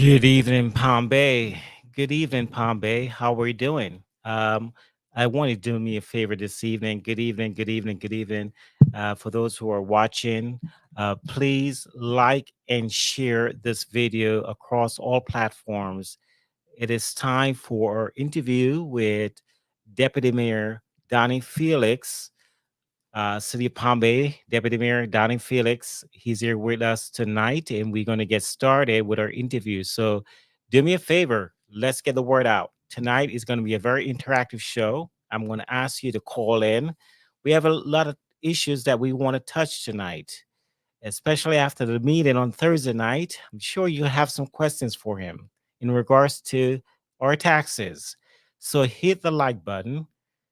Good evening, Palm Bay. Good evening, Palm Bay. How are you doing? I want you to do me a favor this evening. Good evening, good evening, good evening. For those who are watching, please like and share this video across all platforms. It is time for our interview with Deputy Mayor Donny Felix, City of Palm Bay, Deputy Mayor Donny Felix. He's here with us tonight, and we're going to get started with our interview. So, do me a favor, let's get the word out. Tonight is going to be a very interactive show. I'm going to ask you to call in. We have a lot of issues that we want to touch tonight, especially after the meeting on Thursday night. I'm sure you have some questions for him in regards to our taxes. So, hit the like button,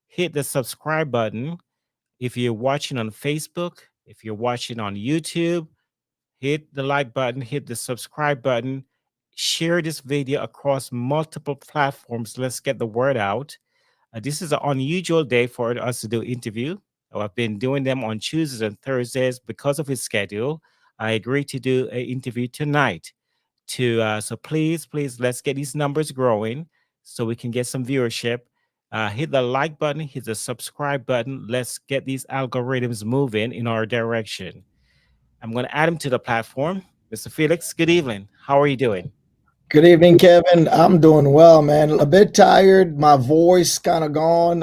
hit the subscribe button if you're watching on Facebook, if you're watching on YouTube, hit the like button, hit the subscribe button, share this video across multiple platforms. Let's get the word out. This is an unusual day for us to do interview. I've been doing them on Tuesdays and Thursdays because of his schedule. I agreed to do an interview tonight. So please, let's get these numbers growing so we can get some viewership. Hit the like button, hit the subscribe button. Let's get these algorithms moving in our direction. I'm going to add him to the platform. Mr. Felix, good evening. How are you doing? Good evening, Kevin. I'm doing well, man. A bit tired. My voice kind of gone.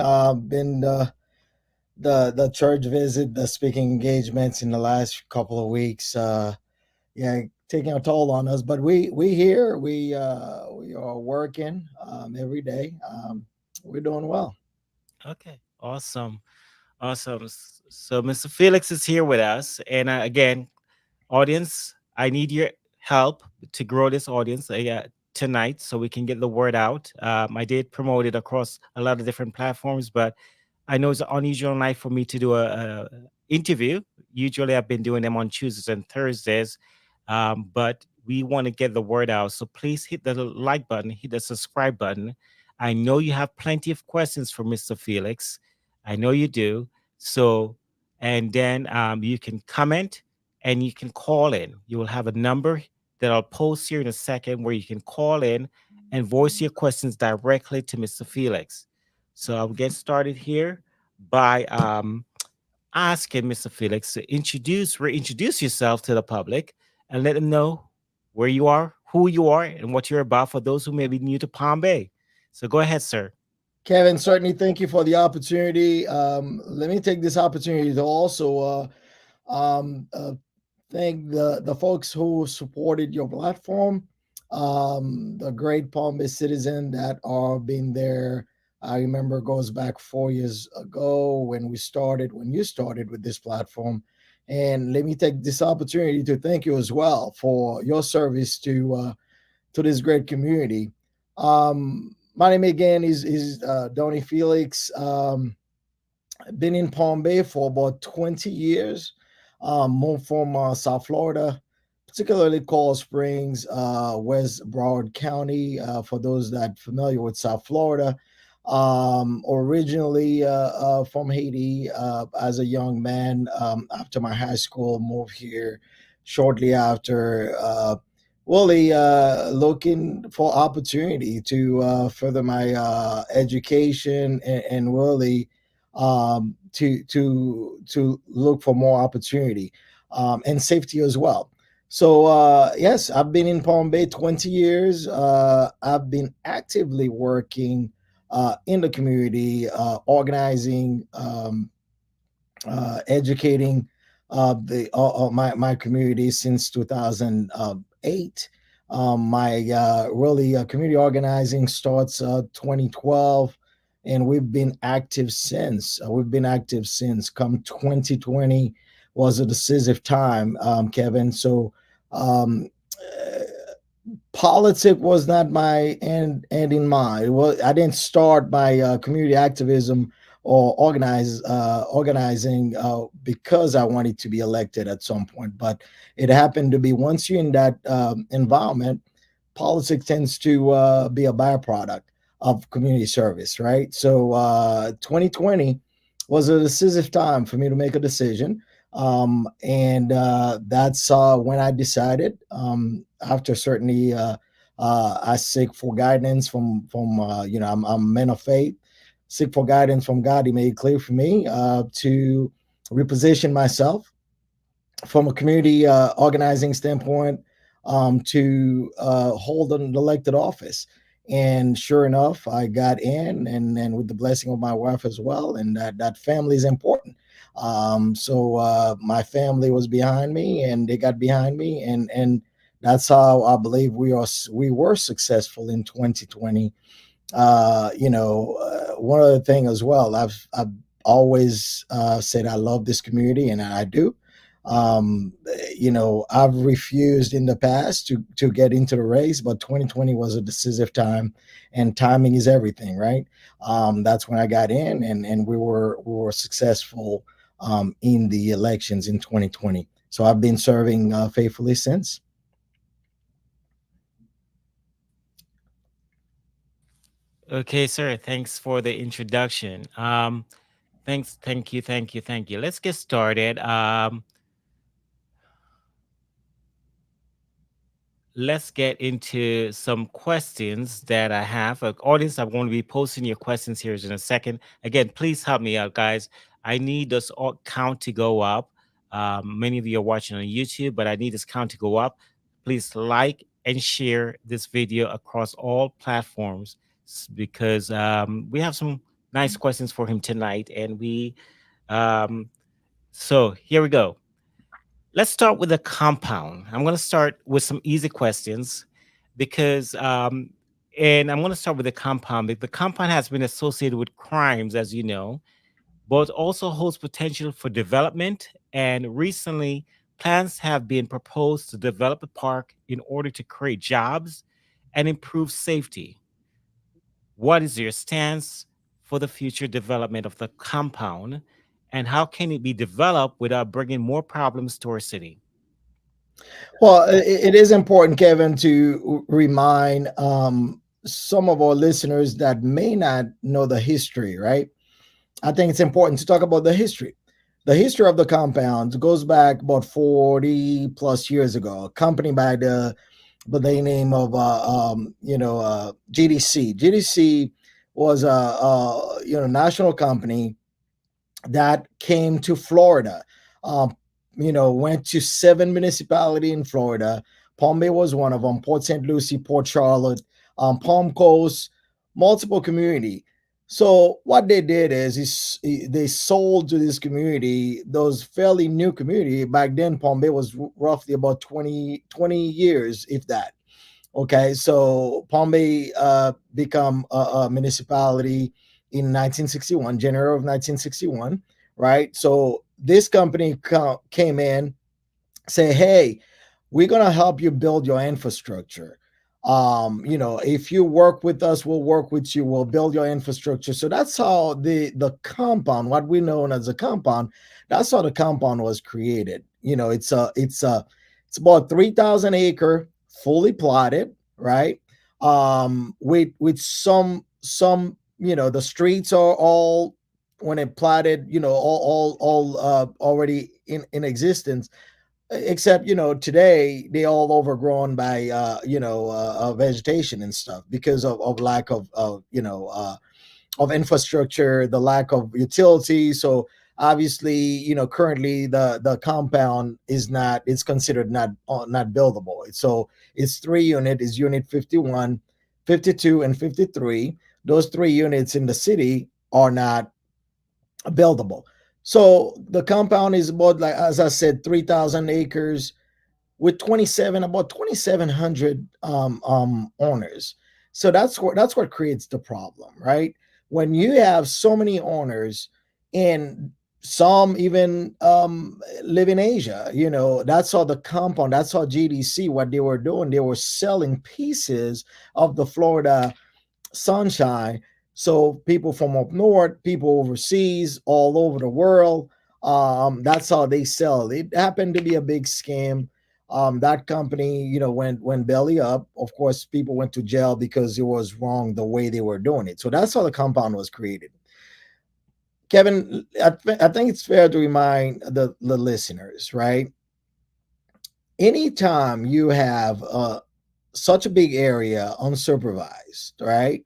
Been the church visit, the speaking engagements in the last couple of weeks. Yeah, taking a toll on us. But we here. We are working every day. We're doing well. Okay, awesome. Awesome. So Mr. Felix is here with us. And again, audience, I need your help to grow this audience tonight so we can get the word out. I did promote it across a lot of different platforms, but I know it's an unusual night for me to do a interview. Usually, I've been doing them on Tuesdays and Thursdays, but we want to get the word out. So please hit the like button, hit the subscribe button. I know you have plenty of questions for Mr. Felix. I know you do. So, and then you can comment and you can call in. You will have a number that I'll post here in a second where you can call in and voice your questions directly to Mr. Felix. So I'll get started here by asking Mr. Felix to reintroduce yourself to the public and let them know where you are, who you are, and what you're about for those who may be new to Palm Bay. So go ahead, sir. Kevin, certainly thank you for the opportunity. Let me take this opportunity to also thank the folks who supported your platform, the great Palm Bay citizen that are been there. I remember it goes back 4 years ago when you started with this platform. And let me take this opportunity to thank you as well for your service to this great community. My name again is Donny Felix. Been in Palm Bay for about 20 years. Moved from South Florida, particularly Coral Springs, West Broward County. For those that familiar with South Florida, originally from Haiti as a young man. After my high school, moved here shortly after. Really looking for opportunity to further my education and really to look for more opportunity and safety as well. So yes, I've been in Palm Bay 20 years. I've been actively working in the community, organizing, educating my community since 2008. My really community organizing starts 2012, and we've been active since. Come 2020 was a decisive time, Kevin. So um, uh, politics was not my end in mind. Well, I didn't start my community activism or organizing because I wanted to be elected at some point. But it happened to be once you're in that environment, politics tends to be a byproduct of community service, right? So 2020 was a decisive time for me to make a decision. And that's when I decided, after certainly I seek for guidance from I'm a man of faith. Seek for guidance from God. He made it clear for me to reposition myself from a community organizing standpoint to hold an elected office. And sure enough, I got in, and with the blessing of my wife as well, and that family is important. So my family was behind me, and they got behind me, and that's how I believe we were successful in 2020. One other thing as well, I've always said I love this community, and I do. I've refused in the past to get into the race, but 2020 was a decisive time, and timing is everything, right? That's when I got in, and we were successful in the elections in 2020. So I've been serving faithfully since. Okay, sir. Thanks for the introduction. Thanks, thank you. Let's get started. Let's get into some questions that I have. Audience, I'm going to be posting your questions here in a second. Again, please help me out, guys. I need this count to go up. Many of you are watching on YouTube, but I need this count to go up. Please like and share this video across all platforms because we have some nice questions for him tonight. And um, so here we go. Let's start with a compound. I'm going to start with some easy questions because, and I'm going to start with the compound. The compound has been associated with crimes, as you know, but also holds potential for development. And recently, plans have been proposed to develop the park in order to create jobs and improve safety. What is your stance for the future development of the compound? And how can it be developed without bringing more problems to our city? Well, it is important, Kevin, to remind some of our listeners that may not know the history, right? I think it's important to talk about the history. The history of the compound goes back about 40 plus years ago. A company by the name of GDC. GDC was a national company that came to Florida. Went to 7 municipalities in Florida. Palm Bay was one of them. Port St. Lucie, Port Charlotte, Palm Coast, multiple community. So what they did is they sold to this community, those fairly new community. Back then, Palm Bay was roughly about 20 years, if that. Okay, so Palm Bay become a municipality in 1961, January of 1961, right? So this company came in, say, hey, we're going to help you build your infrastructure. If you work with us, we'll work with you, we'll build your infrastructure. So that's how the compound, what we know as a compound, that's how the compound was created. It's about 3,000 acre, fully plotted, right? With some, the streets are all, when it platted, all already in existence, except today they all overgrown by vegetation and stuff because of lack of infrastructure, the lack of utility. So obviously, currently the compound is not, it's considered not buildable. So it's three unit, is unit 51, 52, and 53. Those three units in the city are not buildable. So the compound is about, like as I said, 3,000 acres with about 2,700 owners. So that's what creates the problem, right? When you have so many owners, and some even live in Asia, that's how the compound, that's how GDC, what they were doing, they were selling pieces of the Florida sunshine. So people from up north, people overseas, all over the world, that's how they sell. It happened to be a big scam. That company, went belly up. Of course, people went to jail because it was wrong the way they were doing it. So that's how the compound was created. Kevin, I think it's fair to remind the listeners, right? Anytime you have such a big area unsupervised, right?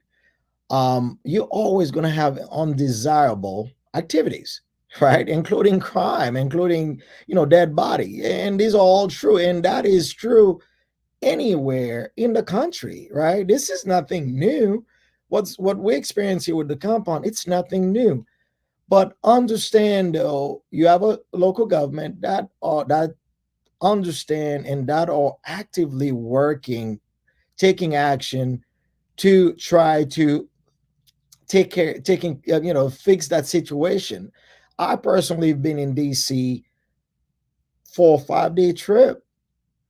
You're always going to have undesirable activities, right? Including crime, including, dead body. And these are all true. And that is true anywhere in the country, right? This is nothing new. What we experience here with the compound, it's nothing new. But understand though, you have a local government that understand and that are actively working, taking action to try to fix that situation. I personally have been in DC for a 5 day trip.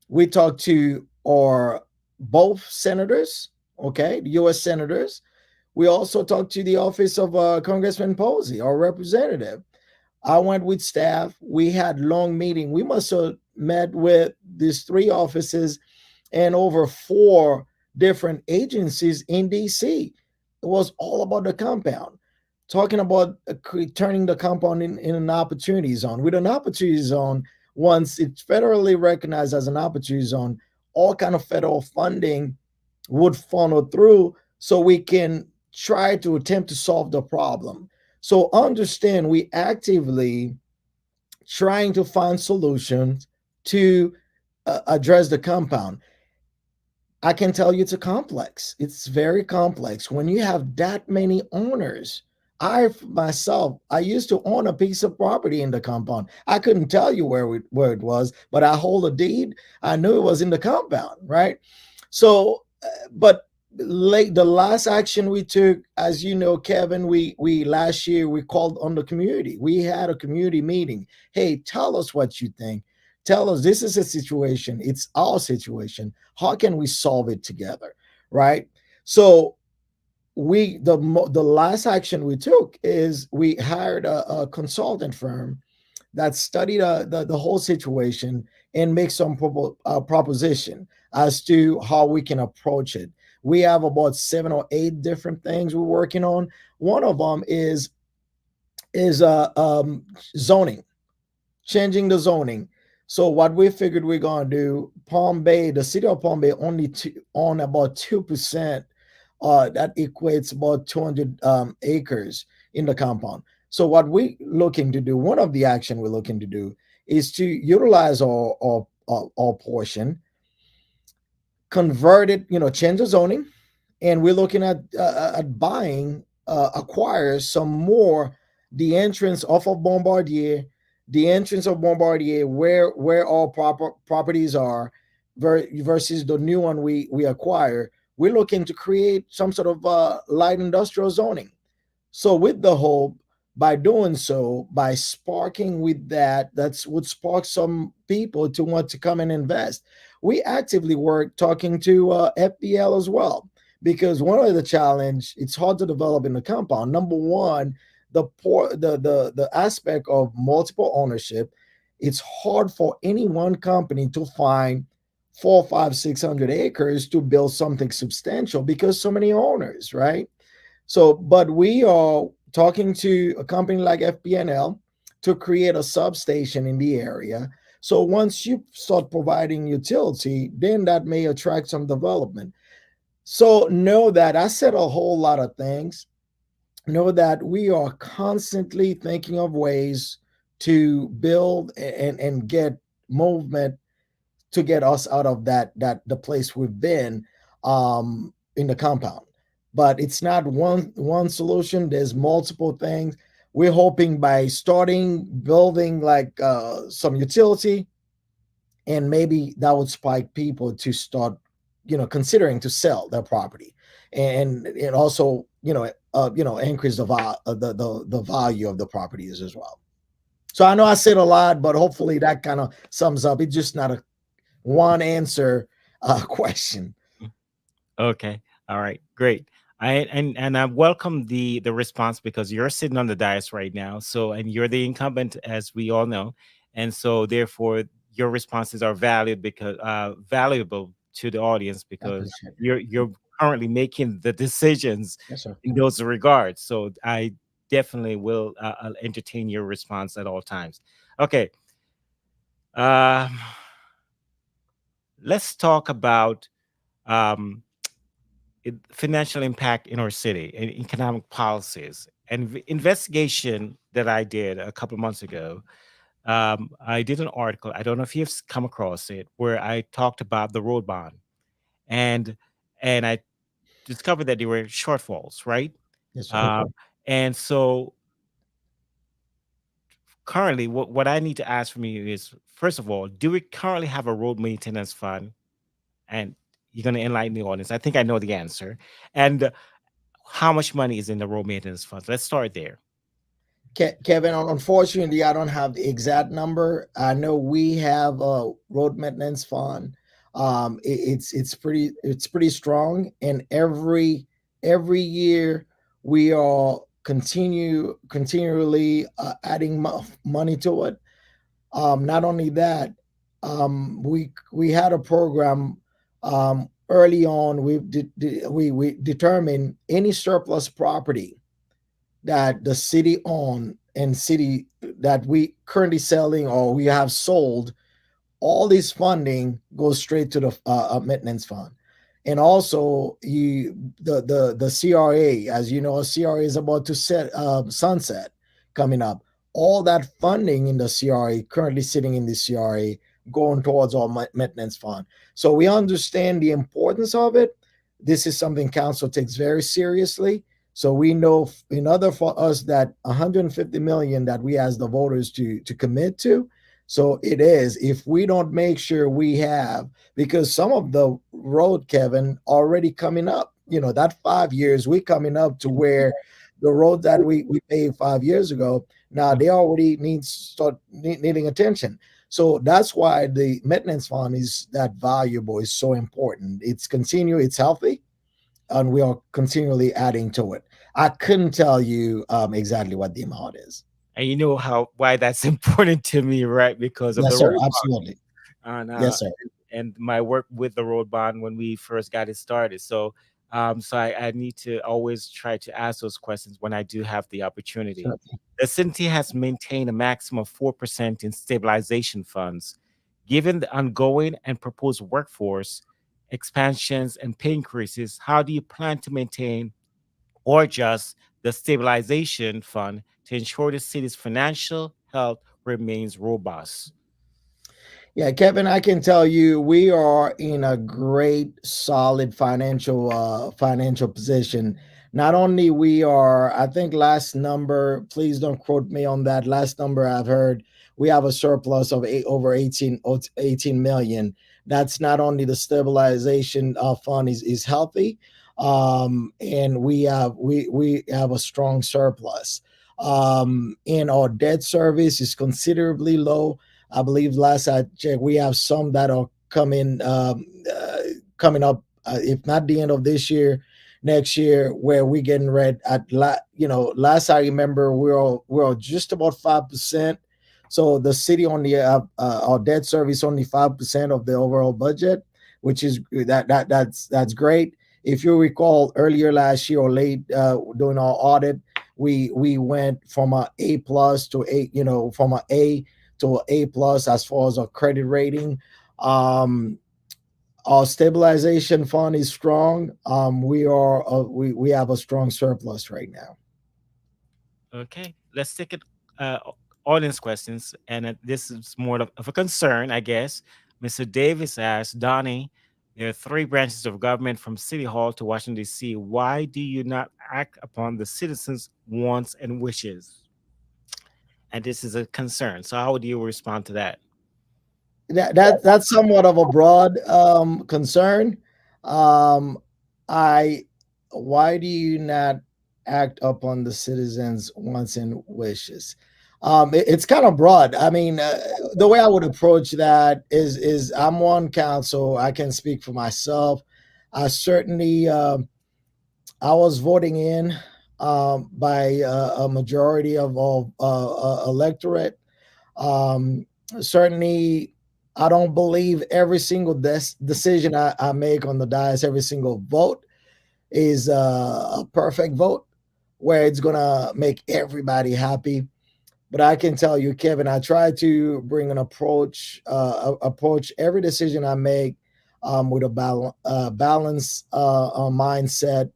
We talked to our both senators, okay, the U.S. senators. We also talked to the office of Congressman Posey, our representative. I went with staff. We had long meeting. We must have met with these three offices and over four different agencies in DC. It was all about the compound, talking about turning the compound in an opportunity zone. With an opportunity zone, once it's federally recognized as an opportunity zone, all kind of federal funding would funnel through so we can try to attempt to solve the problem. So understand we actively trying to find solutions to address the compound. I can tell you it's a complex. It's very complex. When you have that many owners, I myself, I used to own a piece of property in the compound. I couldn't tell you where it was, but I hold a deed. I knew it was in the compound, right? So, but late the last action we took, as you know, Kevin, we last year we called on the community. We had a community meeting. Hey, tell us what you think. Tell us this is a situation. It's our situation. How can we solve it together, right? So the last action we took is we hired a consultant firm that studied the whole situation and make some proposition as to how we can approach it. We have about 7 or 8 different things we're working on. One of them is zoning, changing the zoning. So what we figured we're gonna do, Palm Bay, the city of Palm Bay only on about 2%. That equates about 200 acres in the compound. So what we looking to do, one of the action we're looking to do, is to utilize our portion, convert it, change the zoning, and we're looking at buying, acquire some more the entrance off of Bombardier, the entrance of Bombardier, where all properties are, versus the new one we acquire. We're looking to create some sort of light industrial zoning. So with the hope, by doing so, by sparking with that's would spark some people to want to come and invest. We actively work talking to FBL as well, because one of the challenge, it's hard to develop in the compound. Number one, the aspect of multiple ownership. It's hard for any one company to find 4, 5, 600 acres to build something substantial because so many owners, right? So, but we are talking to a company like FPNL to create a substation in the area. So once you start providing utility, then that may attract some development. So know that I said a whole lot of things. Know that we are constantly thinking of ways to build and get movement to get us out of that the place we've been in the compound. But it's not one solution. There's multiple things. We're hoping by starting building like some utility, and maybe that would spike people to start, considering to sell their property, and also increase the value of the properties as well. So I know I said a lot, but hopefully that kind of sums up. It's just not a one answer question. Okay. All right. Great. And I welcome the response because you're sitting on the dais right now. So and you're the incumbent, as we all know, and so therefore your responses are valued because valuable to the audience I because appreciate it. you're currently making the decisions Yes, sir. in those regards. So I definitely will entertain your response at all times. Okay. Um, let's talk about um, financial impact in our city and economic policies. And investigation that I did a couple of months ago, I did an article. I don't know if you've come across it, where I talked about the road bond, and I discovered that there were shortfalls, right? Yes, sir. Um, and so currently, what I need to ask from you is, first of all, do we currently have a road maintenance fund? And you're going to enlighten the audience. I think I know the answer. And how much money is in the road maintenance fund? Let's start there. Kevin, unfortunately, I don't have the exact number. I know we have a road maintenance fund. It's pretty strong, and every year we are continually adding money to it. Not only that, we had a program early on. We determined any surplus property that the city own and city that we currently selling or we have sold, all this funding goes straight to the maintenance fund. And also the CRA, as you know, CRA is about to set sunset coming up. All that funding in the CRA currently sitting in the CRA going towards our maintenance fund. So we understand the importance of it. This is something council takes very seriously. So we know in order for us that 150 million that we as the voters to commit to, so it is. If we don't make sure we have, because some of the road, Kevin, already coming up. That 5 years we coming up to where the road that we paved 5 years ago. Now they already needing attention. So that's why the maintenance fund is that valuable. Is so important. It's healthy, and we are continually adding to it. I couldn't tell you exactly what the amount is. And you know how why that's important to me, right? Because of the Yes, sir. road Absolutely. and Yes, sir. my work with the road bond when we first got it started. So I need to always try to ask those questions when I do have the opportunity. Certainly. The city has maintained a maximum of 4% in stabilization funds. Given the ongoing and proposed workforce expansions and pay increases, how do you plan to maintain or just the stabilization fund to ensure the city's financial health remains robust? Yeah, Kevin, I can tell you we are in a great, solid financial position. Not only we are, I think last number, please don't quote me on that. Last number I've heard, we have a surplus of over 18 million. That's not only the stabilization fund is healthy, and we have a strong surplus. And our debt service is considerably low. I believe last I checked, we have some that are coming up. If not the end of this year, next year, where we getting ready last I remember, we're just about 5%. So the city only our debt service only 5% of the overall budget, which is that's great. If you recall earlier last year or late doing our audit, we went from a plus to a from a to A plus as far as our credit rating. Um, our stabilization fund is strong. We have a strong surplus right now. Okay, let's take it. Audience questions, and this is more of a concern, I guess. Mr. Davis asked, Donnie, there are three branches of government from City Hall to Washington, D.C. Why do you not act upon the citizens' wants and wishes? And this is a concern. So, how would you respond to that? That's somewhat of a broad concern. Um, I Why do you not act upon the citizens' wants and wishes? It's kind of broad. I mean, the way I would approach that is I'm on council. I can speak for myself. I certainly I was voting in by a majority of all electorate. um, Certainly, I don't believe every single decision I make on the dais, every single vote is a perfect vote where it's gonna make everybody happy. But I can tell you, Kevin, I try to bring an approach every decision I make. with a balanced mindset,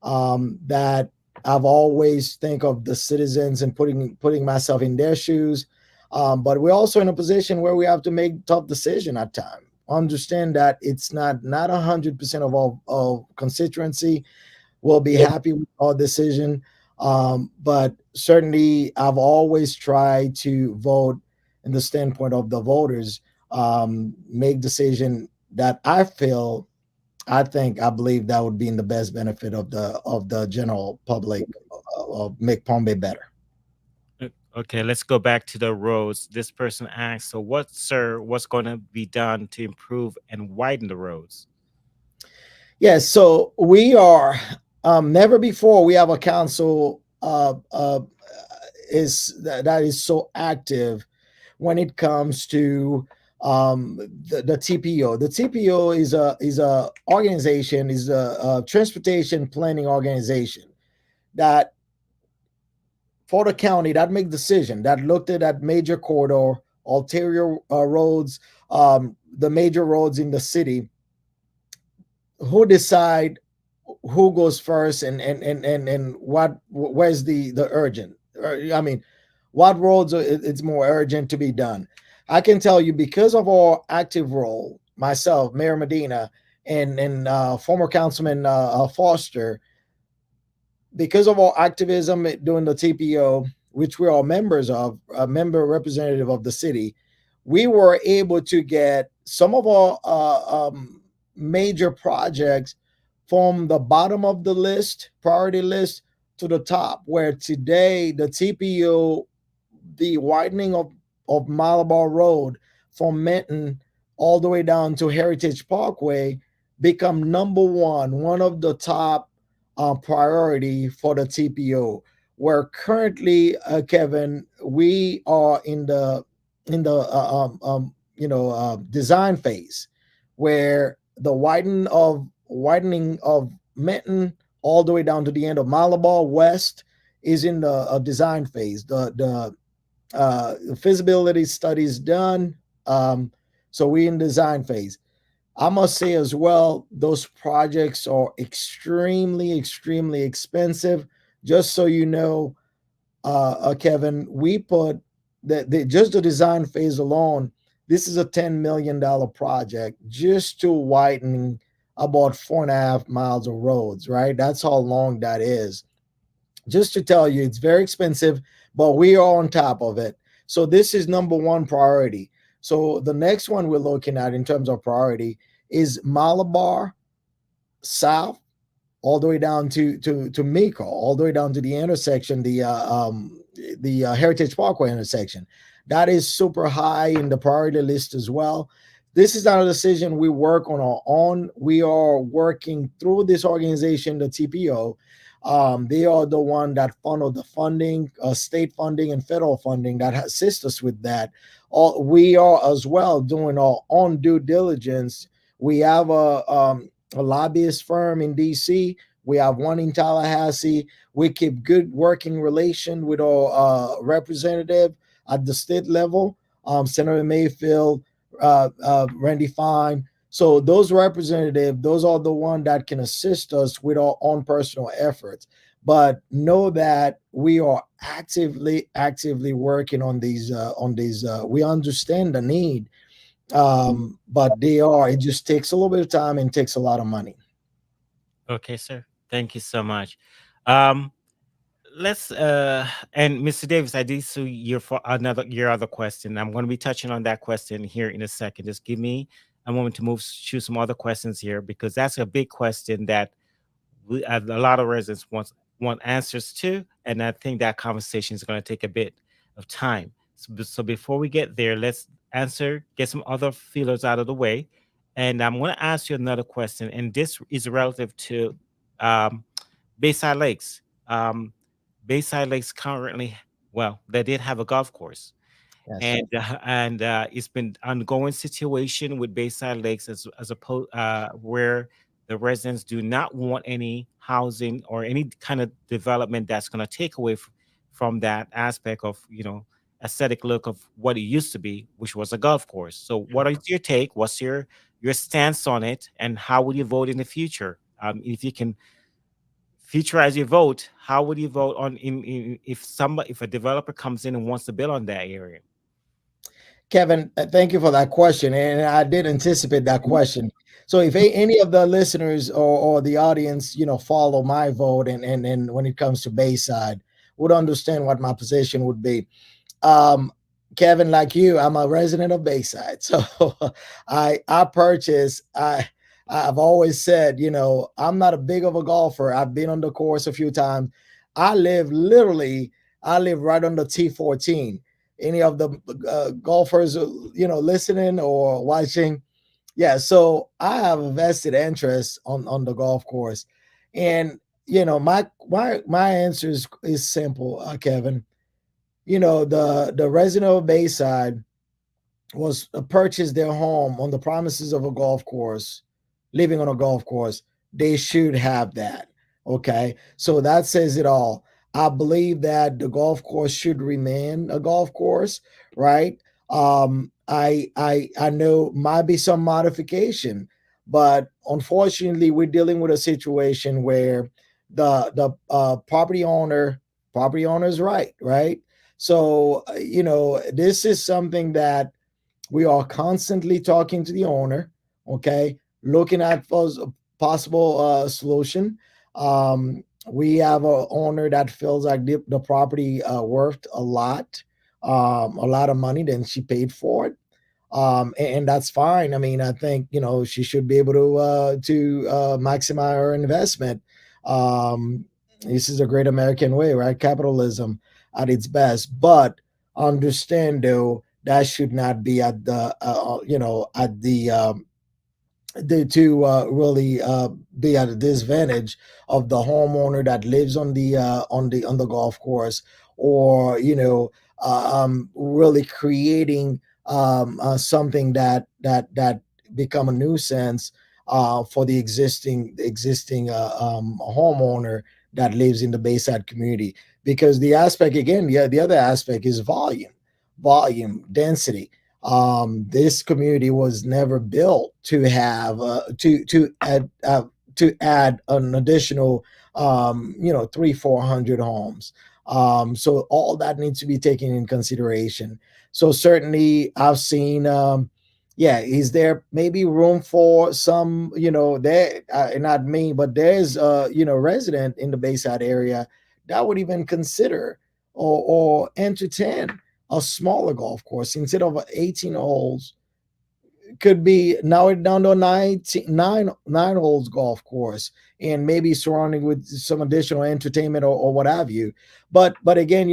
that I've always think of the citizens and putting myself in their shoes. But we're also in a position where we have to make tough decision at time. Understand that it's not 100% of all of constituency will be happy with our decision. But certainly, I've always tried to vote in the standpoint of the voters, make decision that I think, I believe that would be in the best benefit of the general public, make Palm Bay better. Okay, let's go back to the roads. This person asks, so what, sir, what's going to be done to improve and widen the roads? Yes, so we are, never before we have a council, that is so active when it comes to, the TPO. The TPO is a organization, is a transportation planning organization that for the county that make decision that looked at that major corridor, ulterior roads, the major roads in the city, who decide who goes first, and what, where's the urgent, I mean, what roads it's more urgent to be done. I can tell you, because of our active role, myself, Mayor Medina, and former councilman Foster, because of our activism during the TPO, which we are members of, a member representative of the city, we were able to get some of our major projects from the bottom of the list, priority list, to the top, where today the TPO, the widening of Malabar Road from Minton all the way down to Heritage Parkway, become number one of the top priority for the TPO. Where currently, Kevin, we are in the design phase, where the widening of Minton all the way down to the end of Malabar West is in the design phase. The feasibility studies done. So we in design phase. I must say as well, those projects are extremely expensive. Just so you know, Kevin, we put just the design phase alone. This is a $10 million project just to widen about 4.5 miles of roads. Right, that's how long that is. Just to tell you, it's very expensive, but we are on top of it. So this is number one priority. So the next one we're looking at in terms of priority is Malabar South, all the way down to Miko, all the way down to the intersection, the Heritage Parkway intersection. That is super high in the priority list as well. This is not a decision we work on our own. We are working through this organization, the TPO. They are the one that funnel the funding, state funding and federal funding that assist us with that. We are as well doing our own due diligence. We have a lobbyist firm in DC. We have one in Tallahassee. We keep good working relation with our representative at the state level, Senator Mayfield, Randy Fine. So those representatives, those are the one that can assist us with our own personal efforts. But know that we are actively working on these. We understand the need, but they are. It just takes a little bit of time and takes a lot of money. Okay, sir. Thank you so much. Um, let's and Mr. Davis, I did see your for another your other question. I'm going to be touching on that question here in a second. Just give me a moment to move shoot some other questions here, because that's a big question that a lot of residents want answers to, and I think that conversation is going to take a bit of time. So before we get there, let's get some other feelers out of the way, and I'm going to ask you another question, and this is relative to um, Bayside Lakes. Um, Bayside Lakes currently, well, they did have a golf course, Yes. and it's been ongoing situation with Bayside Lakes as opposed where the residents do not want any housing or any kind of development that's going to take away from that aspect of aesthetic look of what it used to be, which was a golf course. So, what is your take? What's your stance on it, and how would you vote in the future? If you can futurize your vote, how would you vote on in if somebody if a developer comes in and wants to build on that area? Kevin, thank you for that question. And I did anticipate that question. So if any of the listeners or the audience, follow my vote and when it comes to Bayside, would understand what my position would be. um Kevin, like you, I'm a resident of Bayside. So I purchase I've always said, I'm not a big of a golfer. I've been on the course a few times. I live right on the T14. Any of the golfers listening or watching? Yeah, so I have a vested interest on the golf course. And my answer is simple, Kevin. The resident of Bayside was purchased their home on the promises of a golf course, living on a golf course. They should have that. Okay, so that says it all. I believe that the golf course should remain a golf course, right? I know might be some modification, but unfortunately, we're dealing with a situation where the property owner's right. So this is something that we are constantly talking to the owner, okay, looking at possible solution. We have a owner that feels like the property worth a lot of money than she paid for it. And that's fine. I mean, I think she should be able to maximize her investment. Um, this is a great American way, right? Capitalism at its best, but understand though that should not be at the to really be at a disadvantage of the homeowner that lives on the golf course, or really creating something that become a nuisance for the existing homeowner that lives in the Bayside community. Because the aspect again, yeah, the other aspect is volume, density. This community was never built to have to add an additional 300-400 homes. So all that needs to be taken in consideration. So certainly I've seen yeah, is there maybe room for some, there, not me, but there's resident in the Bayside area that would even consider or entertain a smaller golf course instead of 18 holes. Could be now it down to 9 holes golf course, and maybe surrounding with some additional entertainment or what have you. But again,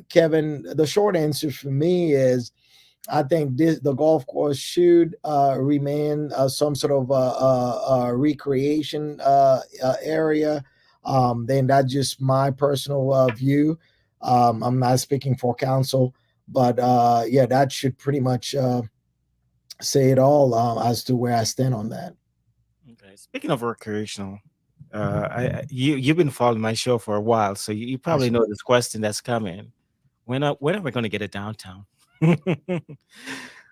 Kevin, the short answer for me is I think the golf course should remain some sort of recreation area. Then that's just my personal view. I'm not speaking for council, but yeah, that should pretty much say it all as to where I stand on that. Okay. Speaking of recreational, you've been following my show for a while, so you probably Yes. know this question that's coming. When are we going to get a downtown?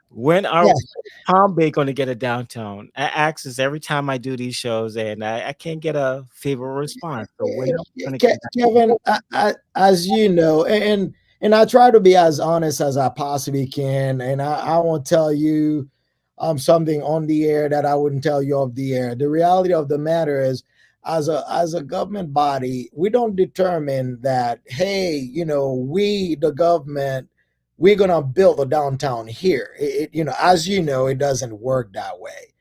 When are Yes. Palm Bay going to get a downtown? I ask this every time I do these shows, and I can't get a favorable response. So when are we going to get a Kevin, as you know, and I try to be as honest as I possibly can, and I won't tell you something on the air that I wouldn't tell you off the air. The reality of the matter is, as a government body, we don't determine that. Hey, we the government, we're gonna build a downtown here. As you know, it doesn't work that way.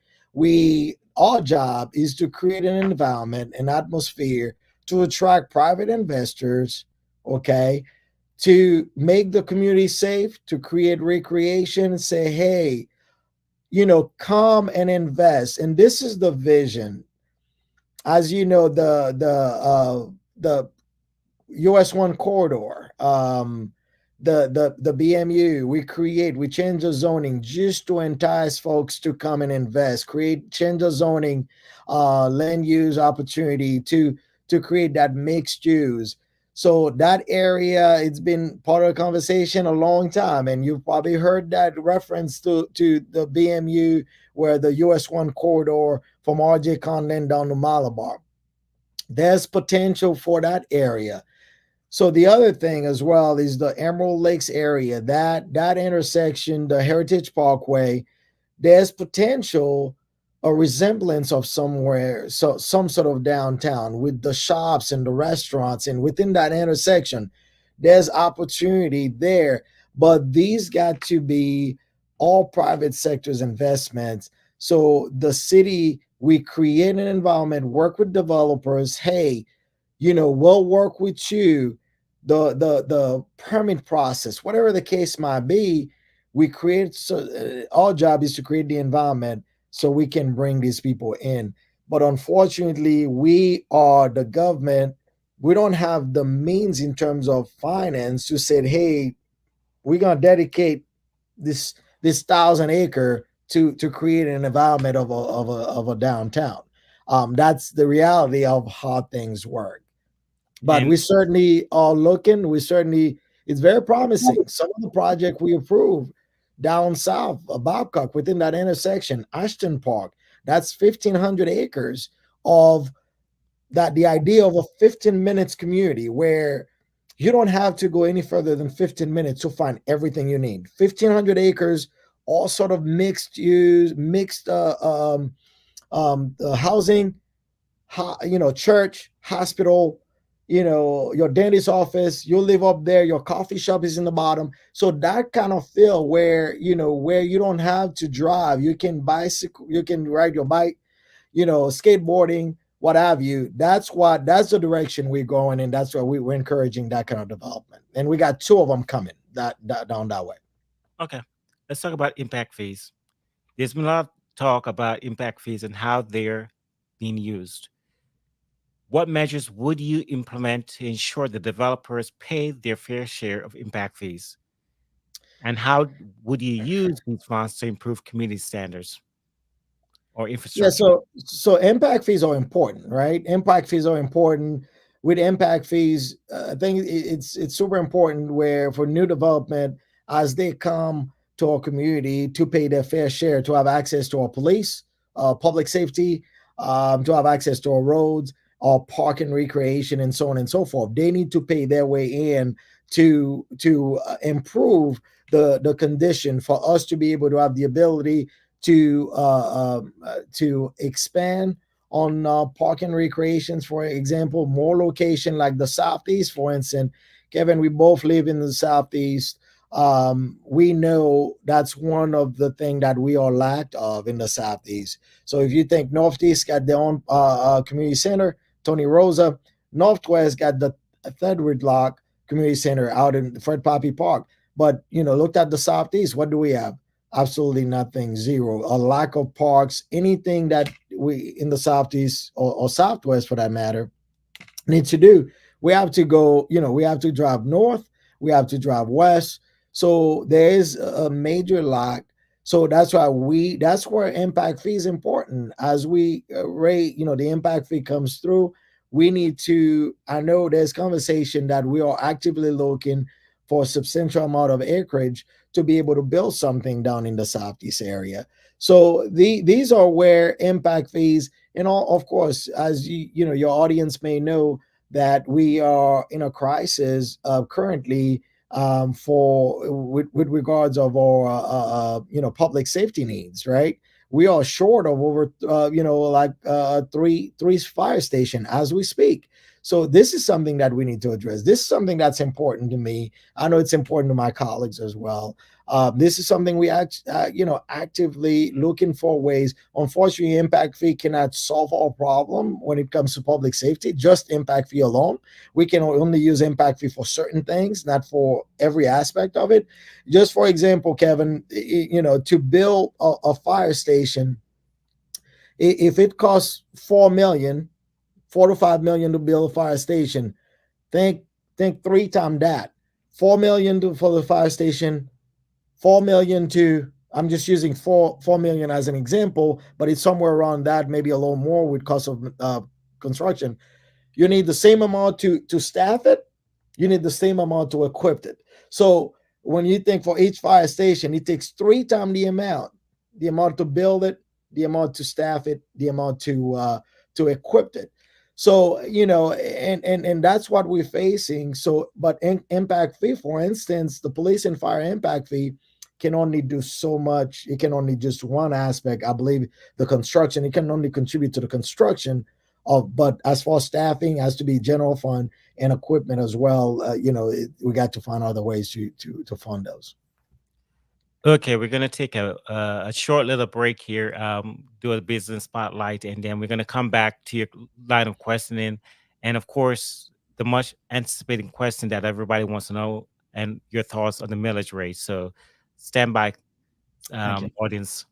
Our job is to create an environment, an atmosphere to attract private investors, okay, to make the community safe, to create recreation, and say, hey, come and invest. And this is the vision. As you know, the US 1 corridor, the BMU, we change the zoning just to entice folks to come and invest, change the zoning, land use opportunity to create that mixed use. So that area, it's been part of the conversation a long time, and you've probably heard that reference to the BMU where the US 1 corridor from RJ Conlin down to Malabar. There's potential for that area. So the other thing as well is the Emerald Lakes area, that intersection, the Heritage Parkway, there's potential a resemblance of somewhere, so some sort of downtown with the shops and the restaurants, and within that intersection there's opportunity there. But these got to be all private sectors investments. So the city, we create an environment, work with developers. Hey, we'll work with you, the permit process, whatever the case might be. We create, so our job is to create the environment so we can bring these people in. But unfortunately, we are the government. We don't have the means in terms of finance to say, hey, we're gonna dedicate this 1,000 acre to create an environment of a downtown. That's the reality of how things work. But And we certainly are looking. We certainly, it's very promising. Some of the project we approved down south, Babcock, within that intersection, Ashton Park, that's 1,500 acres of that. The idea of a 15 minutes community where you don't have to go any further than 15 minutes to find everything you need. 1,500 acres, all sort of mixed use, mixed housing, church, hospital, your dentist office, you live up there, your coffee shop is in the bottom. So that kind of feel where, where you don't have to drive, you can bicycle, you can ride your bike, skateboarding, what have you. That's the direction we're going in. That's why we're encouraging that kind of development. And we got two of them coming that down that way. okay, let's talk about impact fees. There's been a lot of talk about impact fees and how they're being used. What measures would you implement to ensure the developers pay their fair share of impact fees? And how would you use these funds to improve community standards or Yeah, infrastructure? so impact fees are important, right? Impact fees are important. With impact fees, I think it's super important where for new development, as they come to our community to pay their fair share, to have access to our police, public safety, to have access to our roads, our park and recreation, and so on and so forth. They need to pay their way in to improve the condition for us to be able to have the ability to expand on park and recreations. For example, more location like the southeast, for instance. Kevin, we both live in the southeast. We know that's one of the things that we are lacked of in the southeast. So if you think northeast got their own community center, Tony Rosa, northwest got the Thedwood Lock Community Center out in Fred Poppy Park. But looked at the southeast, what do we have? Absolutely nothing, zero. A lack of parks, anything that we in the southeast or southwest for that matter need to do. We have to go, we have to drive north, we have to drive west. So there is a major lack. So that's where impact fee is important. As we rate, the impact fee comes through, we need to, I know there's conversation that we are actively looking for a substantial amount of acreage to be able to build something down in the southeast area. So these are where impact fees, and all, of course, as your audience may know, that we are in a crisis currently, for with regards of our public safety needs, right? We are short of over like three fire station as we speak. So this is something that we need to address. This is something that's important to me. I know it's important to my colleagues as well. This is something we actively looking for ways. Unfortunately, impact fee cannot solve our problem when it comes to public safety. Just impact fee alone, we can only use impact fee for certain things, not for every aspect of it. Just for example, Kevin, to build a fire station, if it costs 4 million, 4 to 5 million to build a fire station, think three times that. 4 million for the fire station, 4 million to, I'm just using 4 million as an example, but it's somewhere around that, maybe a little more with cost of construction. You need the same amount to staff it. You need the same amount to equip it. So when you think for each fire station, it takes three times the amount to build it, the amount to staff it, the amount to equip it. So and that's what we're facing. So, but impact fee, for instance, the police and fire impact fee can only do so much. It can only just one aspect. I believe the construction. It can only contribute to the construction of. But as far as staffing, has to be general fund and equipment as well. We got to find other ways to fund those. Okay, we're gonna take a short little break here, do a business spotlight, and then we're gonna come back to your line of questioning, and of course, the much anticipated question that everybody wants to know, and your thoughts on the millage rate. So, stand by, Okay. audience.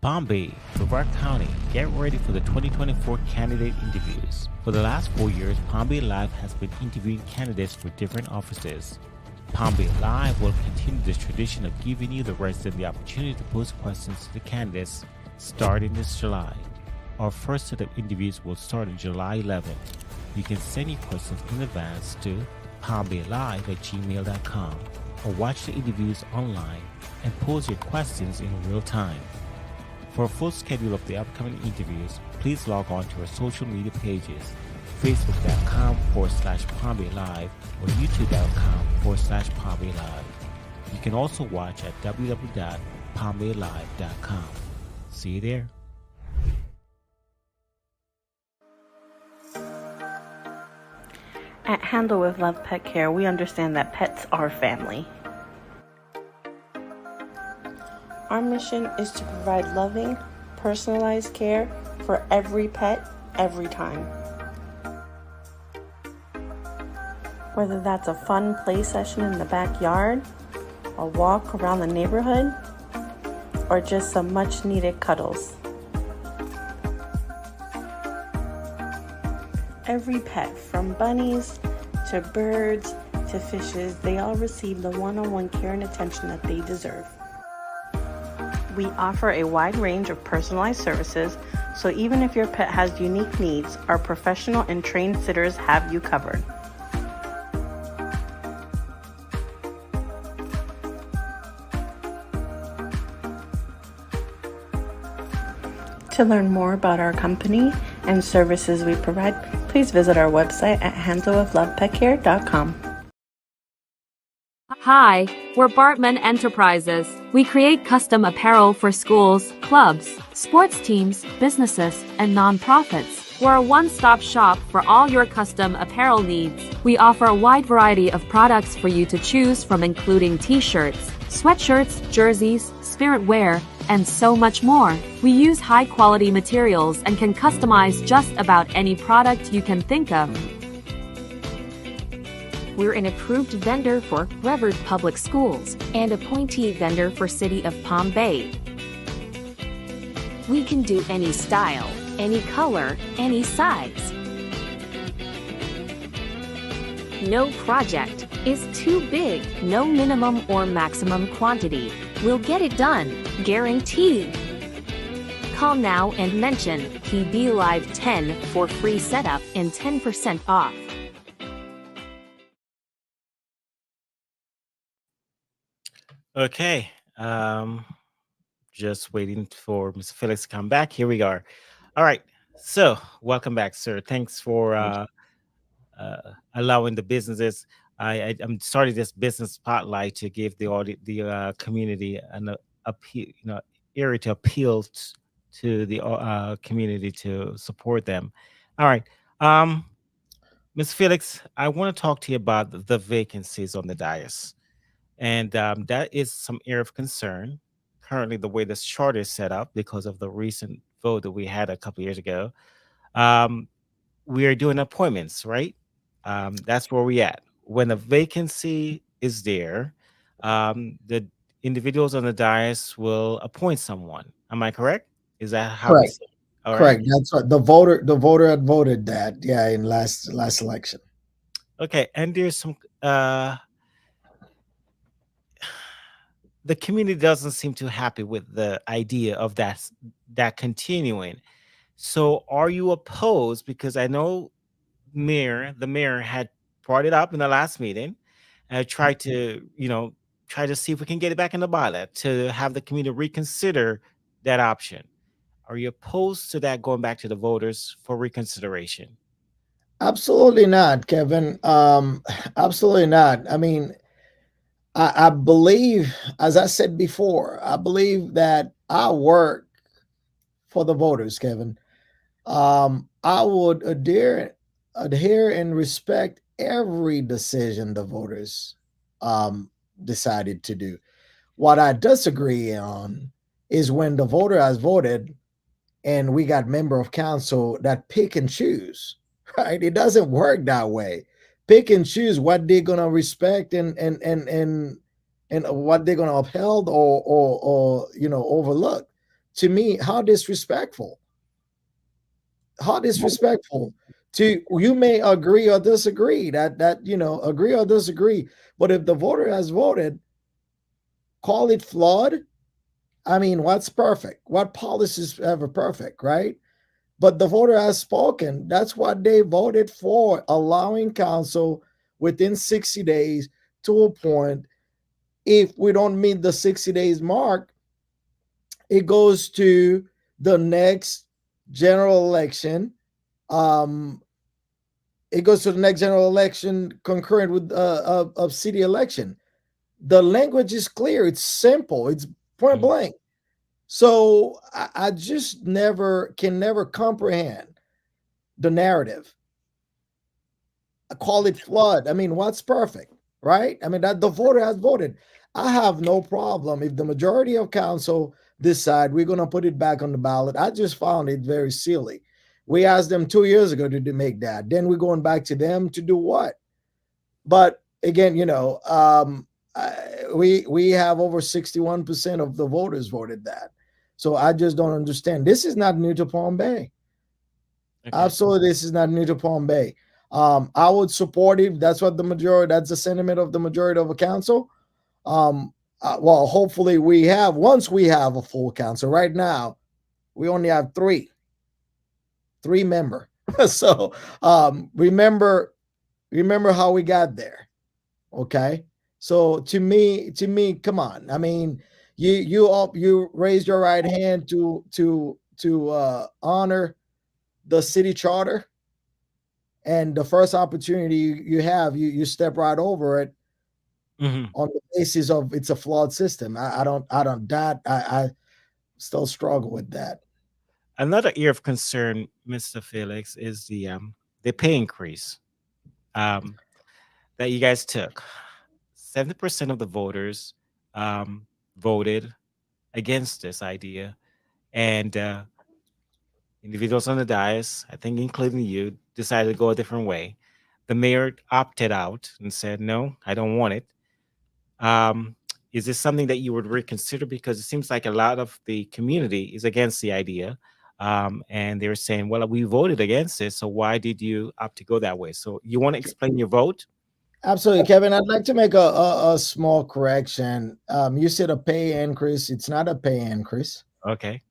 Palm Bay, Brevard County, get ready for the 2024 candidate interviews. For the last 4 years, Palm Bay Live has been interviewing candidates for different offices. Palm Bay Live will continue this tradition of giving you, the resident, the opportunity to pose questions to the candidates starting this July. Our first set of interviews will start on July 11th. You can send your questions in advance to palmbaylive@gmail.com or watch the interviews online and pose your questions in real time. For a full schedule of the upcoming interviews, please log on to our social media pages, facebook.com/Palm Live or youtube.com/Palm Live. You can also watch at www.palmbaylive.com. See you there. At Handle with Love Pet Care, we understand that pets are family. Our mission is to provide loving, personalized care for every pet, every time. Whether that's a fun play session in the backyard, a walk around the neighborhood, or just some much needed cuddles. Every pet, from bunnies to birds to fishes, they all receive the one-on-one care and attention that they deserve. We offer a wide range of personalized services, so even if your pet has unique needs, our professional and trained sitters have you covered. To learn more about our company and services we provide, please visit our website at handleoflovepetcare.com. Hi, we're Bartman Enterprises. We create custom apparel for schools, clubs, sports teams, businesses, and nonprofits. We're a one-stop shop for all your custom apparel needs. We offer a wide variety of products for you to choose from, including t-shirts, sweatshirts, jerseys, spirit wear, and so much more. We use high-quality materials and can customize just about any product you can think of. We're an approved vendor for Brevard Public Schools and appointee vendor for City of Palm Bay. We can do any style, any color, any size. No project is too big, no minimum or maximum quantity. We'll get it done, guaranteed. Call now and mention PB Live 10 for free setup and 10% off. Okay. Just waiting for Mr. Felix to come back. Here we are. All right. So, welcome back, sir. Thanks for Thank you. allowing the businesses. I'm starting this business spotlight to give the community an appeal, area to appeal to the community to support them. All right, um, Ms. Felix, I want to talk to you about the vacancies on the dais, and that is some area of concern. Currently, the way this chart is set up, because of the recent vote that we had a couple years ago, um, we are doing appointments, right? That's where we at. When a vacancy is there, the individuals on the dais will appoint someone. Am I correct? Is that how we Correct. say? All right. Correct. That's what the voter had voted that, yeah, in last election. Okay. And there's some. The community doesn't seem too happy with the idea of that continuing. So, are you opposed? Because I know the mayor had brought it up in the last meeting and tried to, try to see if we can get it back in the ballot to have the community reconsider that option. Are you opposed to that going back to the voters for reconsideration? Absolutely not, Kevin. Absolutely not. I mean, I believe, as I said before, I believe that I work for the voters, Kevin. I would adhere and respect every decision the voters um, decided to do. What I disagree on is when the voter has voted and we got member of council that pick and choose, right? It doesn't work that way. Pick and choose what they're gonna respect and what they're gonna upheld or overlook. To me, how disrespectful. How disrespectful. To you may agree or disagree that agree or disagree, but if the voter has voted, call it flawed. I mean, what's perfect? What policies ever perfect, right? But the voter has spoken. That's what they voted for, allowing council within 60 days to appoint. If we don't meet the 60 days mark, it goes to the next general election. Um, it goes to the next general election concurrent with of city election. The language is clear. It's simple. It's point Mhm. blank. So I just never comprehend the narrative. I call it flood. I mean, what's perfect, right? I mean, that the voter has voted. I have no problem if the majority of council decide we're going to put it back on the ballot. I just found it very silly. We asked them 2 years ago to make that. Then we're going back to them to do what? But again, we have over 61% of the voters voted that. So I just don't understand. This is not new to Palm Bay. Okay. Absolutely, this is not new to Palm Bay. I would support it. That's what the majority. That's the sentiment of the majority of a council. Well, hopefully we have once we have a full council. Right now, we only have three member. So remember how we got there. Okay. So to me, come on. I mean, you raise your right hand to honor the city charter, and the first opportunity you have, you step right over it Mhm. on the basis of it's a flawed system. I don't that I still struggle with that. Another area of concern, Mr. Felix, is the pay increase um, that you guys took. 70% of the voters um, voted against this idea, and individuals on the dais, I think including you, decided to go a different way. The mayor opted out and said, "No, I don't want it." Um, is this something that you would reconsider? Because it seems like a lot of the community is against the idea. And they're saying, well, we voted against it. So why did you opt to go that way? So you want to explain your vote? Absolutely, Kevin. I'd like to make a small correction. You said a pay increase. It's not a pay increase. Okay.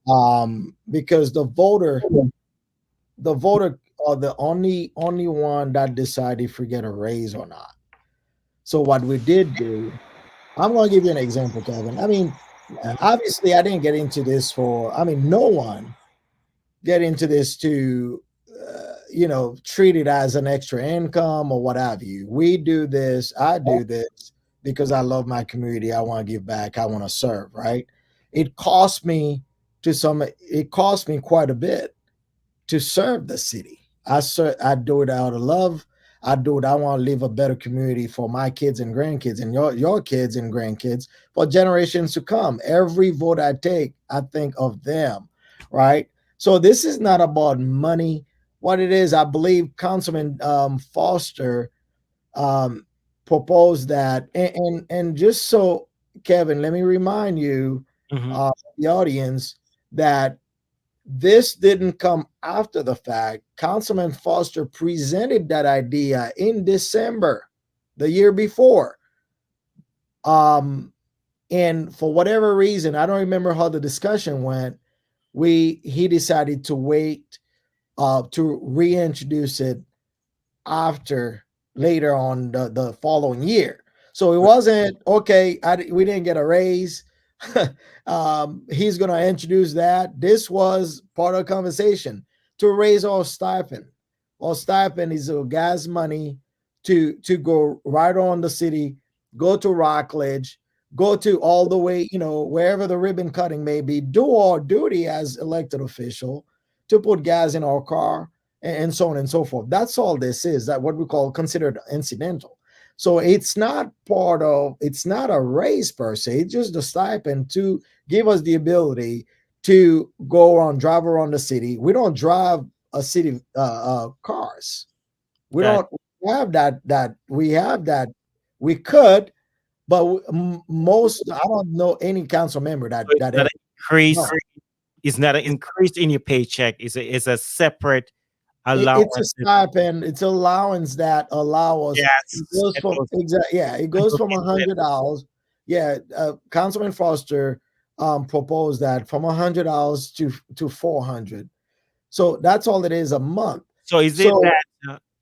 Because the voter are the only one that decide if we get a raise or not. So what we did do, I'm going to give you an example, Kevin. I mean, obviously, I didn't get into this for. I mean, no one get into this to treat it as an extra income or what have you. We do this, I do this because I love my community. I want to give back. I want to serve, right? It costs me it costs me quite a bit to serve the city. I do it out of love. I do it. I want to leave a better community for my kids and grandkids and your kids and grandkids for generations to come. Every vote I take, I think of them, right? So this is not about money. What it is, I believe Councilman Foster um, proposed that, and just so Kevin, let me remind you, Hmm. the audience, that this didn't come after the fact. Councilman Foster presented that idea in December the year before. Um, and for whatever reason, I don't remember how the discussion went. He decided to wait to reintroduce it after later on the following year. So it wasn't okay. We didn't get a raise. He's going to introduce that. This was part of the conversation to raise our stipend. Our stipend is a gas money to go right on the city, go to Rockledge, go to all the way, wherever the ribbon cutting may be, do our duty as elected official to put gas in our car and so on and so forth. That's all this is. That what we call considered incidental. So it's not a raise per se. It's just a stipend to give us the ability to go around, drive around the city. We don't drive a city cars. We Got don't have that we have that we could, but most I don't know any council member so it's that not ever an increase. no. It's not an increase in your paycheck. It's a separate It's a allowance. stipend. It's allowance that allow us. It Gas. goes It from goes yeah. It goes until from the end. $100. Yeah, Councilman Foster proposed that from $100 to 400. So that's all it is a month. So is it So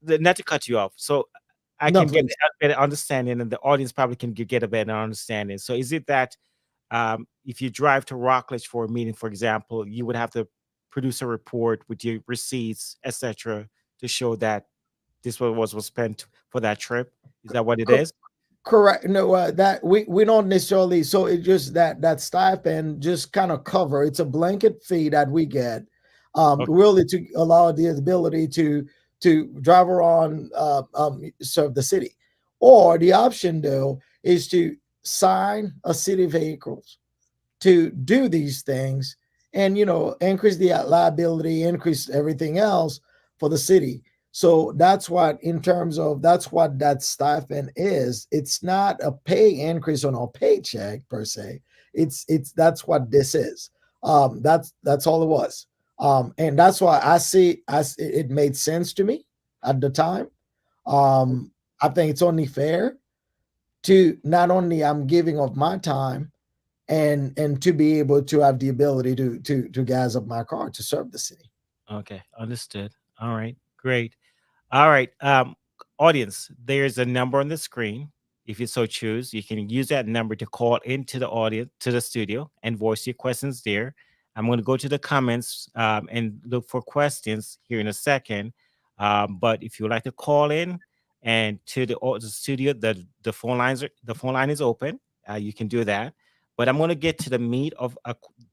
that not to cut you off? So I no, can get please. a better understanding, and the audience probably can get a better understanding. So is it that if you drive to Rockledge for a meeting, for example, you would have to produce a report with your receipts, etc., to show that this was spent for that trip? Is that what it is? Correct. No, that we don't necessarily. So it just that stipend just kind of cover. It's a blanket fee that we get, Okay. really to allow the ability to drive around, serve the city, or the option though is to sign a city vehicles to do these things and increase the liability, increase everything else for the city. So that's what, in terms of, that's what that stipend is. It's not a pay increase on our paycheck per se. It's that's what this is. That's all it was. And that's why it made sense to me at the time. I think it's only fair to, not only I'm giving of my time and to be able to have the ability to gas up my car to serve the city. Okay, understood. All right, great. All right, audience, there's a number on the screen. If you so choose, you can use that number to call into the audience, to the studio, and voice your questions there. I'm going to go to the comments and look for questions here in a second. But if you would like to call in and to the studio, the phone line is open. You can do that. But I'm going to get to the meat of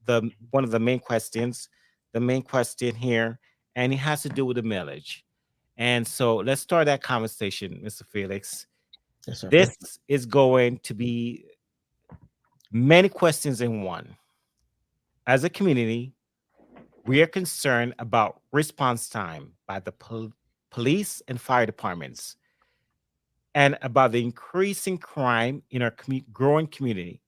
the one of the main questions. The main question here, and it has to do with the millage. And so let's start that conversation, Mr. Felix. Yes, sir. This is going to be many questions in one. As a community, we are concerned about response time by the police and fire departments and about the increasing crime in our growing community.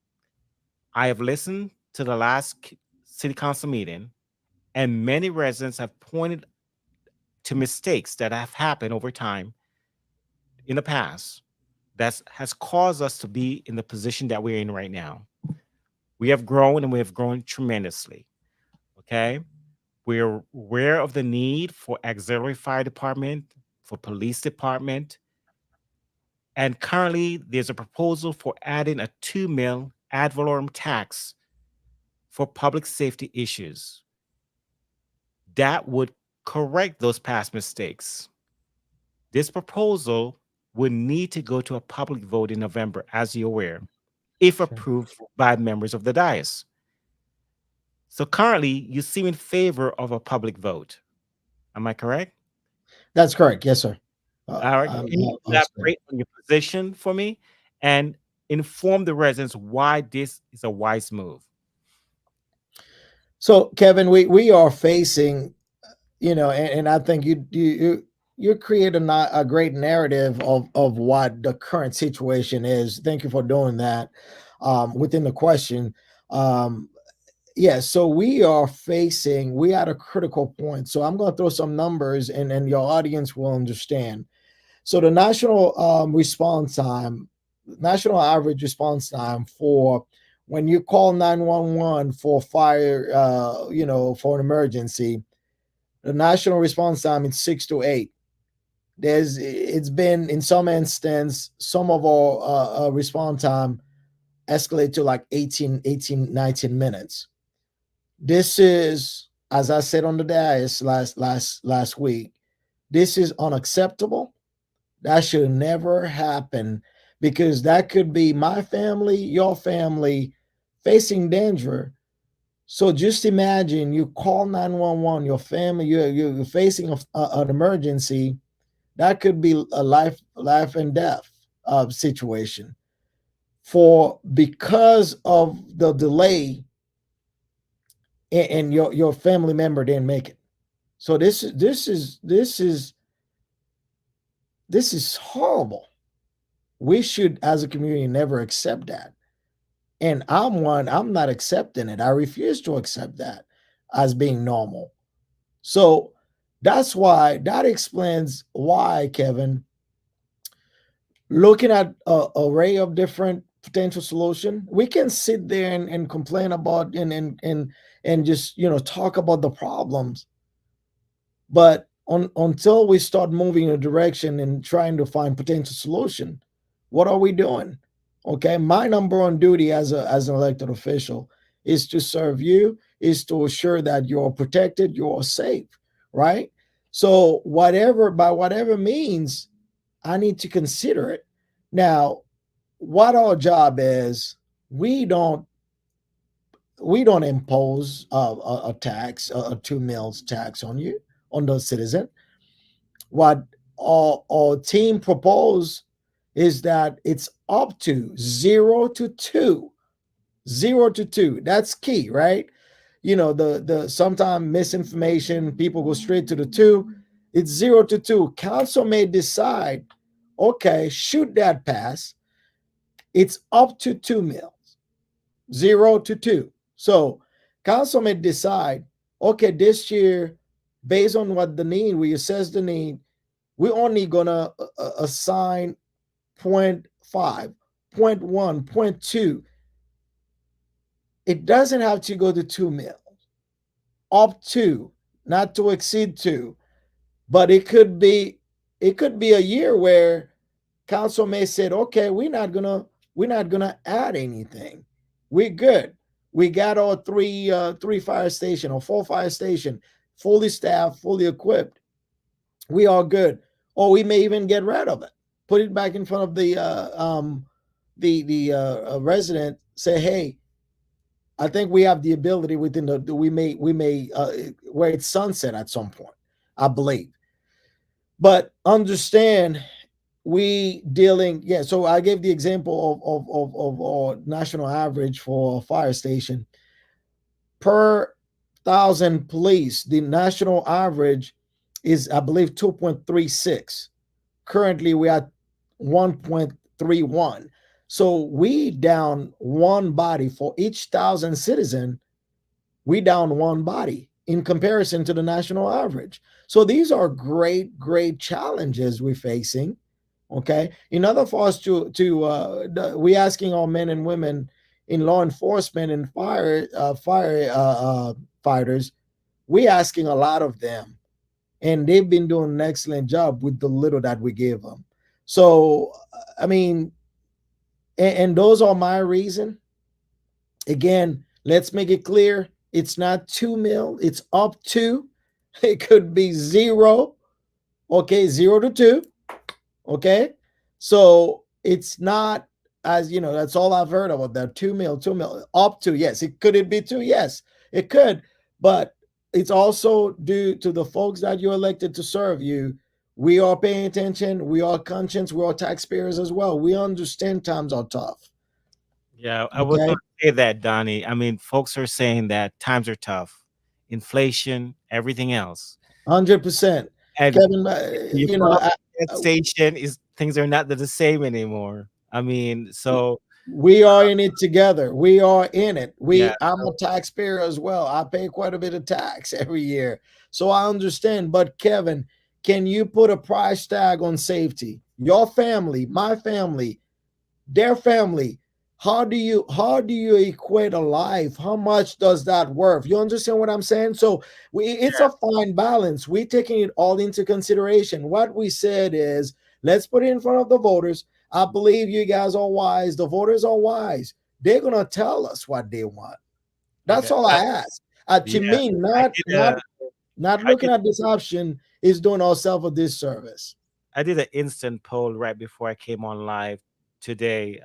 I have listened to the last city council meeting, and many residents have pointed to mistakes that have happened over time in the past that has caused us to be in the position that we're in right now. We have grown and we have grown tremendously. Okay. We're aware of the need for auxiliary fire department, for police department. And currently there's a proposal for adding a 2 mil ad valorem tax for public safety issues. That would correct those past mistakes. This proposal would need to go to a public vote in November, as you're aware, if Sure. approved by members of the dais. So currently, you seem in favor of a public vote. Am I correct? That's correct. Yes, sir. All right. Can you I'll say. elaborate on your position for me and inform the residents why this is a wise move? So, Kevin, we are facing, and I think you create a great narrative of what the current situation is. Thank you for doing that. Within the question, um, yeah. So we at a critical point. So I'm going to throw some numbers, and your audience will understand. So the national average response time for when you call 911 for fire, for an emergency, the national response time is 6 to 8. It's been in some instance, some of our response time escalate to like 19 minutes. This is, as I said on the dais last week, this is unacceptable. That should never happen because that could be my family, your family facing danger. So just imagine you call 911, your family, you're facing an emergency. That could be a life and death situation. For because of the delay and your family member didn't make it. So this is horrible. We should, as a community, never accept that. And I'm not accepting it. I refuse to accept that as being normal. So that explains why, Kevin, looking at a array of different potential solution, we can sit there and complain about and just talk about the problems, but until we start moving in a direction and trying to find potential solution, what are we doing? Okay, my number one duty as an elected official is to serve you, is to assure that you're protected, you're safe, right? So whatever means, I need to consider it. Now, what our job is, we don't we don't impose a tax, a 2 meals tax on you, on the citizen. What our team propose is that it's up to 0 to 2, 0 to 2. That's key, right? The sometimes misinformation, people go straight to the two. It's 0 to 2. Council may decide, okay, shoot that pass. It's up to 2 meals, 0 to 2. So council may decide, okay, this year, based on what the need, we assess the need, we're only gonna assign point 0.5, point 0.1, point 0.2. It doesn't have to go to 2 meals. Up to, not to exceed 2. But it could be a year where council may say, okay, we're not gonna add anything. We're good. We got our three fire station or 4 fire station fully staffed, fully equipped. We are good. Or we may even get rid of it, put it back in front of the resident. Say, hey, I think we have the ability within we may where it's sunset at some point, I believe. But understand, we dealing, yeah. So I gave the example of our national average for a fire station per thousand police. The national average is, I believe, 2.36. Currently we're at 1.31. So we down one body for each thousand citizen. We down one body in comparison to the national average. So these are great challenges we're facing. Okay, in order for us we asking our men and women in law enforcement and fighters, we asking a lot of them, and they've been doing an excellent job with the little that we give them. So I mean, and those are my reason. Again, let's make it clear, it's not 2 mil, it's up to. It could be zero, okay, 0 to 2, okay. So it's not, as you know, that's all I've heard about that 2 mil, 2 mil, up to, yes. It could it be two? Yes, it could, but it's also due to the folks that you elected to serve you. We are paying attention. We are conscious. We are taxpayers as well. We understand times are tough. Yeah, I was Okay, going to say that, Donnie. I mean, folks are saying that times are tough, inflation, everything else, 100%, and Kevin. you You pull know, up at station is things are not the same anymore. I mean, so we are in it together. We are in it. yeah, I'm a taxpayer as well. I pay quite a bit of tax every year. So I understand. But Kevin, can you put a price tag on safety? Your family, my family, their family. How do you equate a life? How much does that worth? You understand what I'm saying? So it's a fine balance. We're taking it all into consideration. What we said is, let's put it in front of the voters. I believe you guys are wise. The voters are wise. They're gonna tell us what they want. That's okay, all I ask. To yeah. me, I not did not a, not I looking did, at this option is doing ourselves a disservice. I did an instant poll right before I came on live today,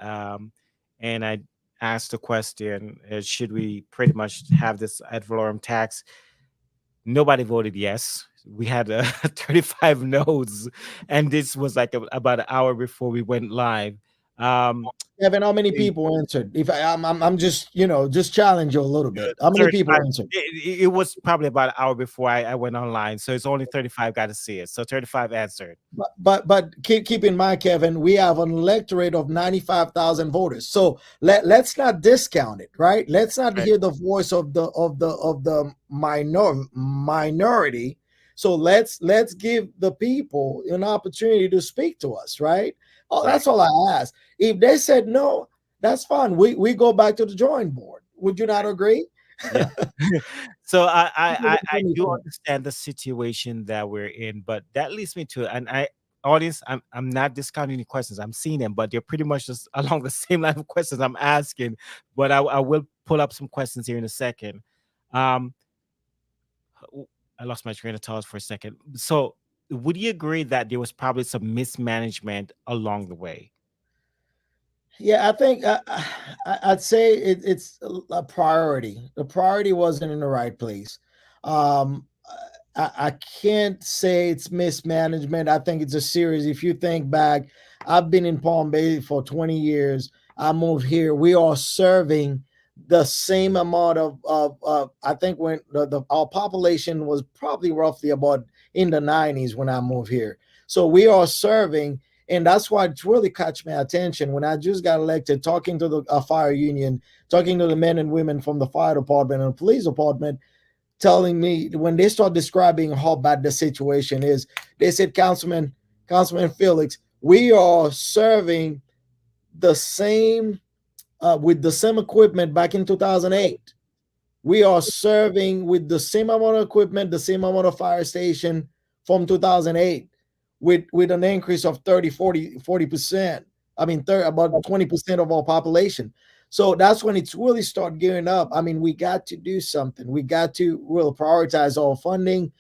and I asked the question: should we pretty much have this ad valorem tax? Nobody voted yes. We had 35 no's, and this was like about an hour before we went live. Um, Kevin, how many the, people answered? If I'm just, just challenge you a little bit. How many people 35. answered? It was probably about an hour before I went online, so it's only 35 got to see it. So 35 answered. But keep in mind, Kevin, we have an electorate of 95,000 voters. So let's not discount it, right? Let's not Right. hear the voice of the minority. So let's give the people an opportunity to speak to us, right? Oh, Right. that's all I ask. If they said no, that's fine. We go back to the drawing board. Would you not agree? Yeah. So I Any do point. understand the situation that we're in, but that leads me to, and I audience, I'm not discounting any questions. I'm seeing them, but they're pretty much just along the same line of questions I'm asking. But I will pull up some questions here in a second. Um, w- I lost my train of thought for a second. So would you agree that there was probably some mismanagement along the way? Yeah, I think I'd say it's a priority. The priority wasn't in the right place. Um, I can't say it's mismanagement. I think it's a series. If you think back, I've been in Palm Bay for 20 years. I moved here. We are serving the same amount of I think when our population was probably roughly about in the 90s when I moved here. So we are serving, and that's why it really caught my attention when I just got elected, talking to the fire union, talking to the men and women from the fire department and the police department, telling me when they start describing how bad the situation is, they said, Councilman Felix, we are serving the same with the same equipment back in 2008. We are serving with the same amount of equipment, the same amount of fire station from 2008 with an increase of 30, 40%. I mean, about 20% of our population. So that's when it's really start gearing up. I mean, we got to do something. We got to really prioritize our funding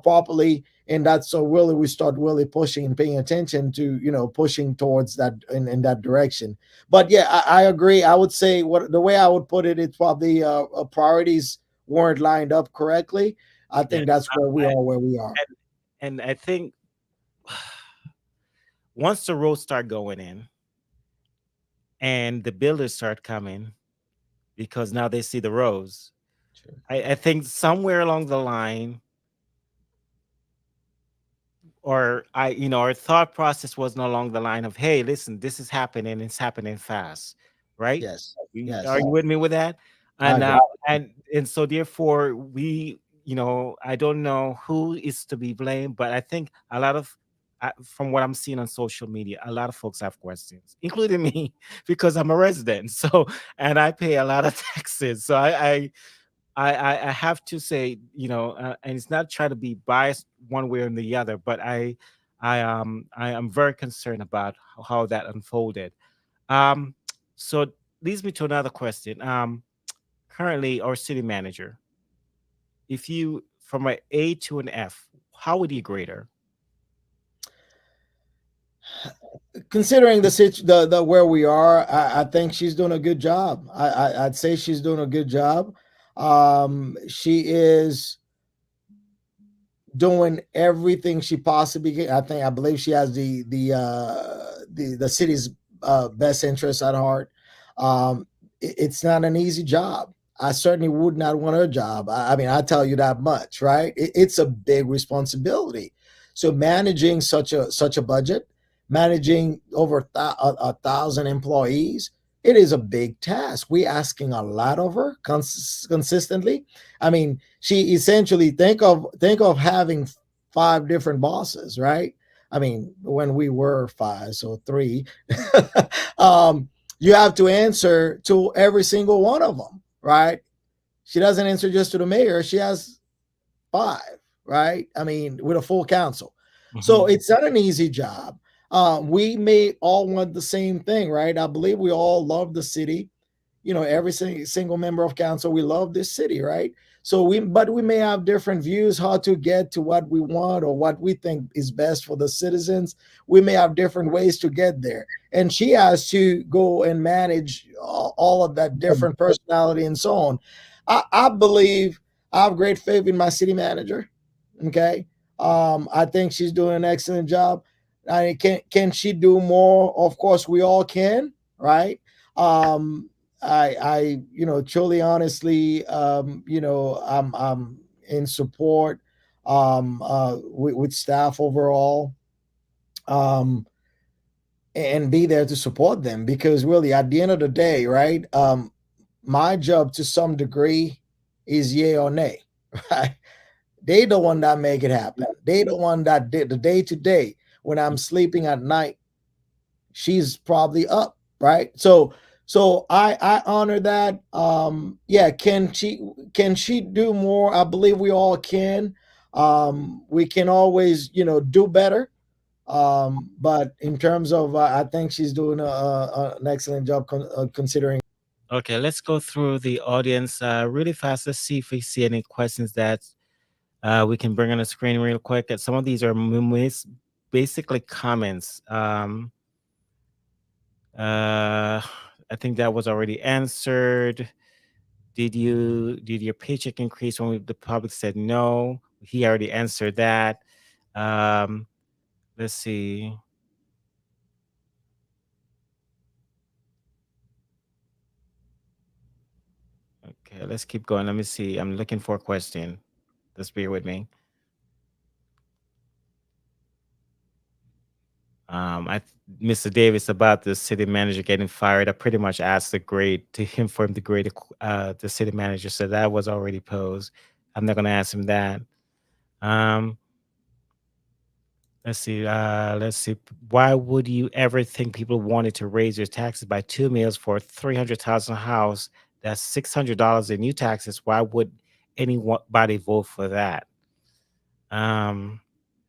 properly. And that's so really we start really pushing and paying attention to, pushing towards that in that direction. But yeah, I agree. I would say what the way I would put it, it's probably priorities weren't lined up correctly. I Yeah. think that's where we are where we are. And I think once the roads start going in and the builders start coming because now they see the roads, Sure. I think somewhere along the line, or our thought process wasn't along the line of, hey, listen, this is happening, it's happening fast, right? Yes. Are Yes. you with me with that? I And agree. and so therefore I don't know who is to be blamed, but I think a lot of from what I'm seeing on social media, a lot of folks have questions, including me, because I'm a resident. So, and I pay a lot of taxes. So I have to say, and it's not trying to be biased one way or the other, but I am very concerned about how that unfolded. Um, so it leads me to another question. Currently, our city manager, if you from an A to an F, how would you grade her? Considering the where we are, I think she's doing a good job. I'd say she's doing a good job. She is doing everything she possibly can. I believe she has the city's best interests at heart. It's not an easy job. I certainly would not want her job. I mean, I tell you that much, right? It's a big responsibility. So managing such a budget, managing over a thousand employees, it is a big task. We asking a lot of her consistently. I mean, she essentially think of having five different bosses, right? I mean, when we were five, so three. You have to answer to every single one of them, right? She doesn't answer just to the mayor. She has five, right? I mean, with a full council. So Hmm. it's not an easy job. We may all want the same thing, right? I believe we all love the city. Every single member of council, we love this city, right? But we may have different views how to get to what we want or what we think is best for the citizens. We may have different ways to get there, and she has to go and manage all of that different personality and so on. I believe I have great faith in my city manager. Okay. I think she's doing an excellent job. Can she do more? Of course, we all can, right? Um, truly, honestly, I'm in support with staff overall, um, and be there to support them because really, at the end of the day, right? My job to some degree is yay or nay, right? They the one that make it happen. They the one that did the day to day. When I'm sleeping at night, she's probably up, right? So I honor that. Yeah, can she do more? I believe we all can. We can always do better. But in terms of I think she's doing an excellent job considering. Okay, let's go through the audience really fast. Let's see if we see any questions that we can bring on the screen real quick. And some of these are basically comments. I think that was already answered. Did your paycheck increase when the public said no? He already answered that. Um, let's see. Okay, let's keep going. Let me see. I'm looking for a question. Just bear with me. I Mr. Davis about the city manager getting fired. I pretty much asked the grade to him for him to grade the city manager, so that was already posed. I'm not gonna ask him that. Um, let's see. Let's see. Why would you ever think people wanted to raise their taxes by 2 meals for 300,000 house? That's $600 in new taxes. Why would anybody vote for that? Um,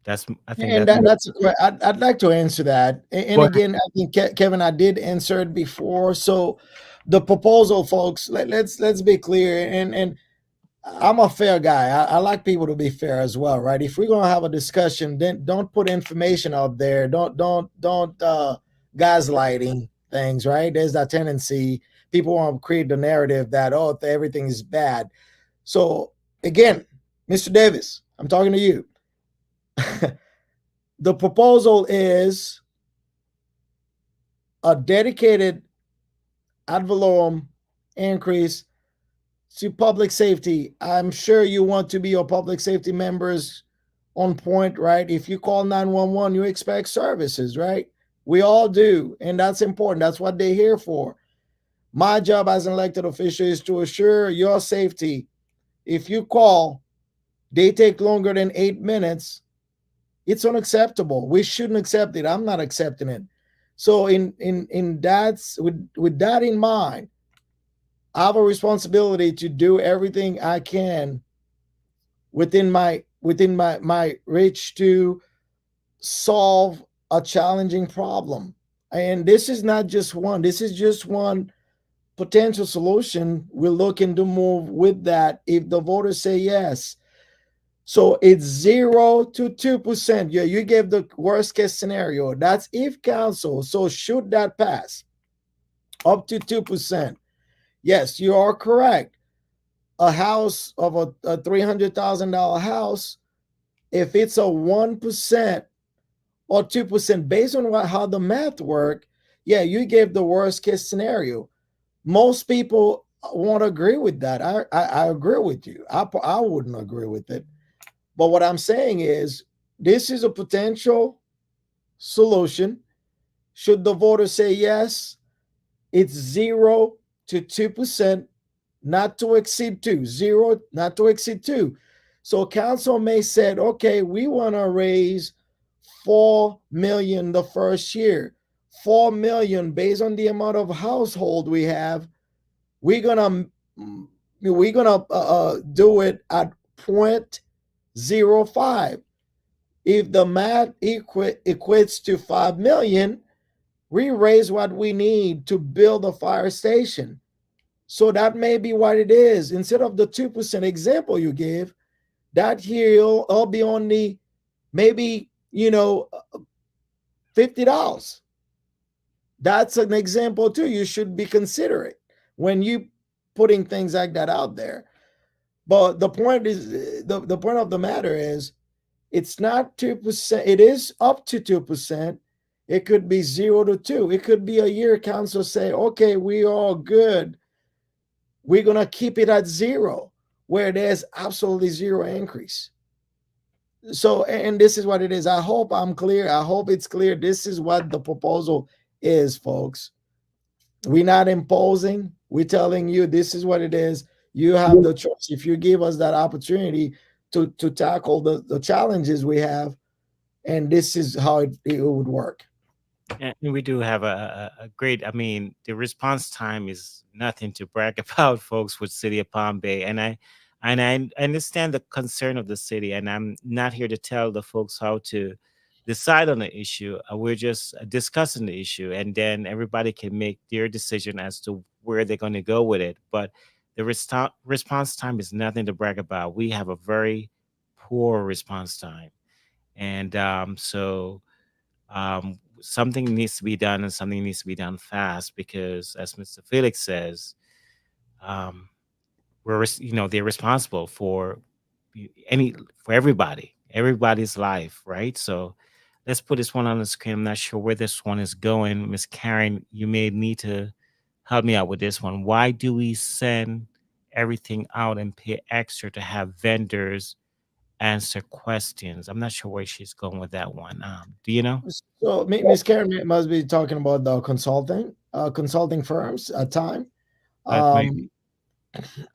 I think And that's I'd like to answer that. And go ahead. again, I think Kevin, I did answer it before. So the proposal, folks, let's be clear. And I'm a fair guy. I like people to be fair as well, right? If we're gonna have a discussion, then don't put information out there. Don't gaslighting things, right? There's that tendency. People want to create the narrative that everything is bad. So again, Mr. Davis, I'm talking to you. The proposal is a dedicated ad valorem increase to public safety. I'm sure you want to be your public safety members on point, right? If you call 911, you expect services, right? We all do, and that's important. That's what they're here for. My job as an elected official is to assure your safety. If you call, they take longer than 8 minutes. It's unacceptable. We shouldn't accept it. I'm not accepting it. So in that's with that in mind, I have a responsibility to do everything I can within my reach to solve a challenging problem. And this is not just one. This is just one potential solution. We're looking to move with that if the voters say yes. So it's 0 to 2%. Yeah, you gave the worst case scenario. That's if council. So should that pass up to 2%? Yes, you are correct. A house of a $300,000 house, if it's a 1% or 2%, based on how the math work, yeah, you gave the worst case scenario. Most people won't agree with that. I agree with you. I wouldn't agree with it. But what I'm saying is, this is a potential solution. Should the voters say yes, it's 0 to 2%, not to exceed two. Zero, not to exceed two. So council may said, okay, we want to raise 4 million the first year. 4 million based on the amount of household we have. We're gonna do it at 0.05. If the math equates to 5 million, we raise what we need to build a fire station. So that may be what it is. Instead of the 2% example you gave, that here it'll be only maybe, $50. That's an example too. You should be considerate when you putting things like that out there. But the point is, the point of the matter is, it's not 2%. It is up to 2%. It could be 0 to 2. It could be a year council say, okay, we all good. We're gonna keep it at zero, where there's absolutely zero increase. So, and this is what it is. I hope I'm clear. I hope it's clear. This is what the proposal is, folks. We're not imposing. We're telling you this is what it is. You have the choice. If you give us that opportunity to tackle the challenges we have, and this is how it would work. And we do have a great, I mean, the response time is nothing to brag about, folks, with City of Palm Bay. And I understand the concern of the city, and I'm not here to tell the folks how to decide on the issue. We're just discussing the issue, and then everybody can make their decision as to where they're going to go with it. But the response time is nothing to brag about. We have a very poor response time. And something needs to be done, and something needs to be done fast, because as Mr. Felix says, um, they're responsible for any for everybody's life, right? So let's put this one on the screen. I'm not sure where this one is going. Miss Karen, you may need to help me out with this one. Why do we send everything out and pay extra to have vendors answer questions? I'm not sure where she's going with that one. Do you know? So Miss Karen must be talking about the consulting firms at time. Um, Maybe.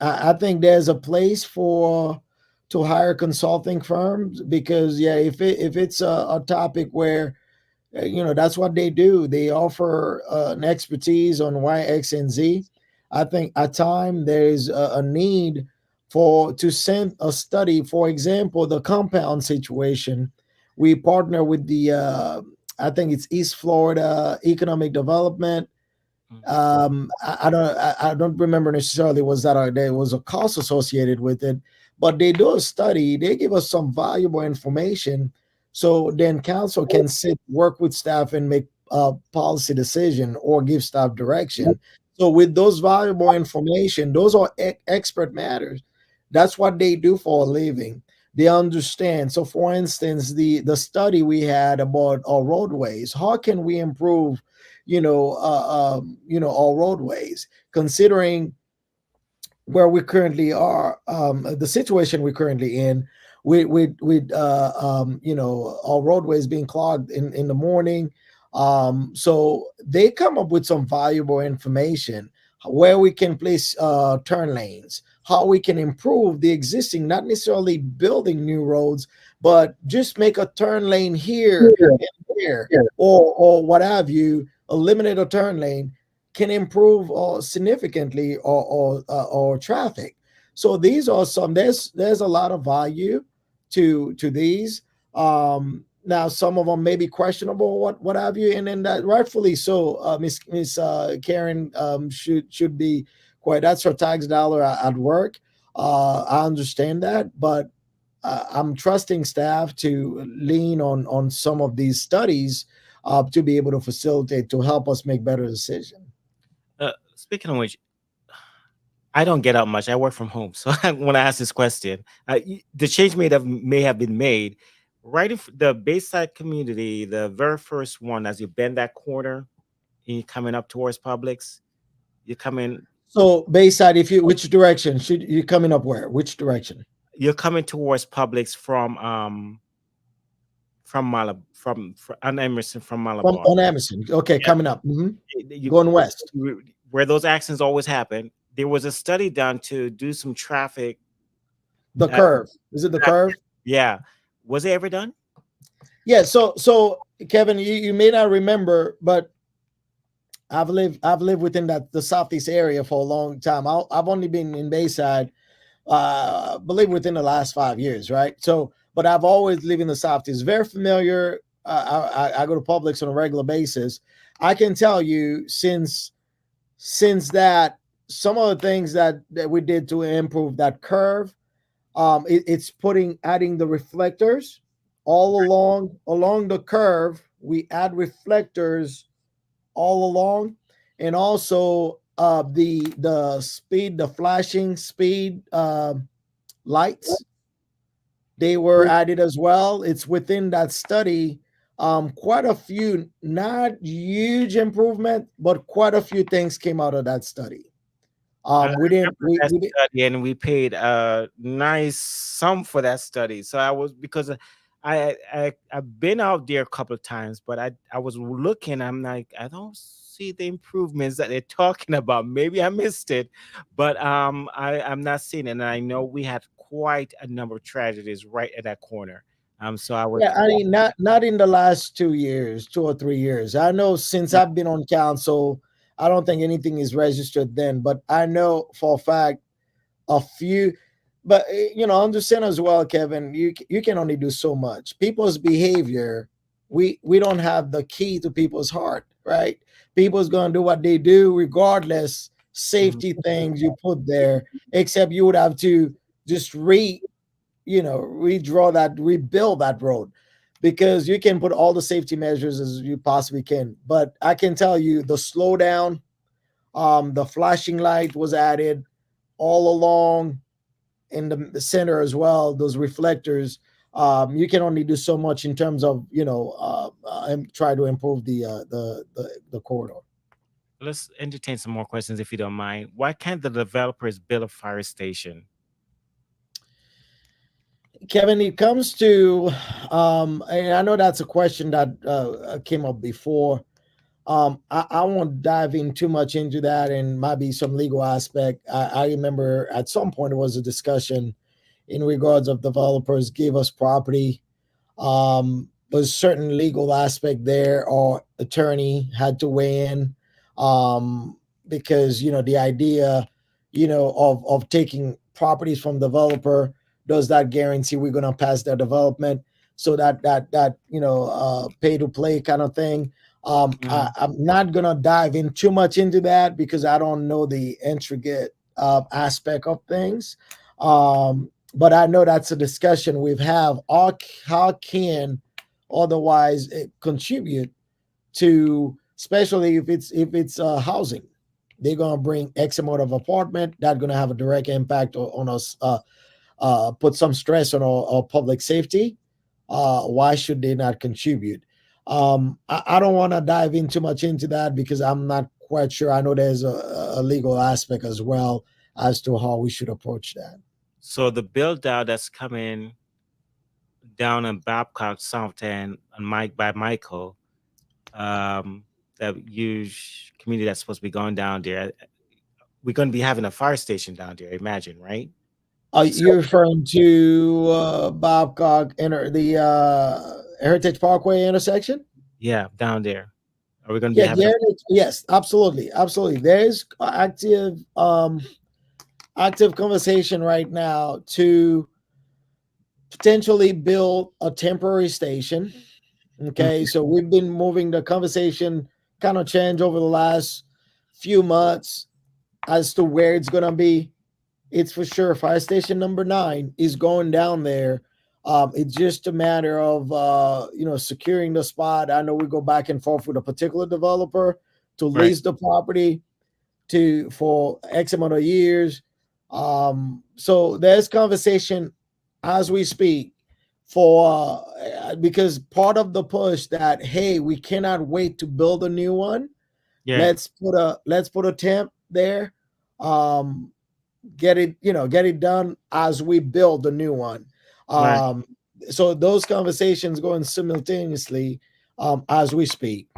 I think there's a place for to hire consulting firms, because yeah, if it's a topic where that's what they do. They offer an expertise on Y, X, and Z. I think at time there's a need for to send a study. For example, the compound situation. We partner with the I think it's East Florida Economic Development. Mhm. I don't remember necessarily was that there was a cost associated with it, but they do a study. They give us some valuable information, so then council can sit work with staff and make a policy decision or give staff direction. So with those valuable information, those are expert matters. That's what they do for a living. They understand. So for instance, the study we had about our roadways, how can we improve all roadways, considering where we currently are, the situation we're currently in, with our roadways being clogged in the morning. So they come up with some valuable information where we can place turn lanes, how we can improve the existing, not necessarily building new roads, but just make a turn lane here and there, or what have you, eliminate a turn lane can improve significantly or traffic. So these are some. There's a lot of value to these. Now some of them may be questionable, what have you, and then that rightfully so. Miss Karen should be quite. That's her tax dollar at work. I understand that, but I'm trusting staff to lean on some of these studies to be able to facilitate to help us make better decisions. Speaking of which, I don't get out much. I work from home, so I want to ask this question. The change may have been made right in the Bayside community. The very first one, as you bend that corner, and you're coming up towards Publix, you're coming So Bayside, if you which direction should you coming up where? Which direction? you're coming towards Publix from on Emerson from From Malabar. on Emerson. Okay, Yeah, coming up. you, Going west. where those accidents always happen. There was a study done to do some traffic. The Uh, curve. Is it the curve? yeah, was it ever done? Yeah. So Kevin, you may not remember, but I've lived within the southeast area for a long time. I've only been in Bayside, believe within the last 5 years, right? So, but I've always lived in the southeast. Very familiar. I go to Publix on a regular basis. I can tell you since that some of the things that we did to improve that curve, it's adding the reflectors all along the curve. We add reflectors all along, and also the flashing speed lights, they were added as well. It's within that study. Quite a few, not huge improvement, but quite a few things came out of that study. I We didn't remember that we did, study, and we paid a nice sum for that study. So I was because I've been out there a couple of times, but I was looking. I'm like, I don't see the improvements that they're talking about. Maybe I missed it, but I'm not seeing it. And I know we had quite a number of tragedies right at that corner. So I was yeah, I mean, not in the last 2 years, 2 or 3 years. I know since I've been on council, I don't think anything is registered then, but I know for a fact a few. But understand as well, Kevin. You can only do so much. People's behavior, we don't have the key to people's heart, right? People's gonna do what they do regardless. Mhm. Safety things you put there, except you would have to just rebuild that road, because you can put all the safety measures as you possibly can. But I can tell you the slowdown, the flashing light was added all along in the center as well. Those reflectors, you can only do so much in terms of and try to improve the corridor. Let's entertain some more questions if you don't mind. Why can't the developers build a fire station? Kevin, it comes to, and I know that's a question that came up before. I won't dive in too much into that, and might be some legal aspect. I remember at some point there was a discussion in regards of developers gave us property. Was certain legal aspect there, or attorney had to weigh in, because the idea, of taking properties from developer, does that guarantee we're going to pass their development? So that pay to play kind of thing. Mhm. I'm not gonna dive in too much into that because I don't know the intricate aspect of things. But I know that's a discussion we've had. How can otherwise contribute to, especially if it's housing? They're gonna bring X amount of apartment. That's gonna have a direct impact on us. Put some stress on our public safety. Why should they not contribute? I don't want to dive in too much into that because I'm not quite sure. I know there's a legal aspect as well as to how we should approach that. So the build out that's coming down in Babcock South End on Mike by Michael, um, that huge community that's supposed to be going down there. We're going to be having a fire station down there. Imagine, right? Are So you referring to Babcock the Heritage Parkway intersection? yeah, down there. Are we going to be Yeah, having a? yes, absolutely, absolutely. There's active conversation right now to potentially build a temporary station. Okay, Mhm. so we've been moving the conversation, kind of change over the last few months as to where it's gonna be. It's for sure fire station number 9 is going down there, It's just a matter of securing the spot. I know we go back and forth with a particular developer to Right. lease the property to for X amount of years. So there's conversation as we speak for because part of the push that hey we cannot wait to build a new one. Yeah. Let's put a temp there. Um, get it done as we build the new one. Right. Um, so those conversations going simultaneously as we speak.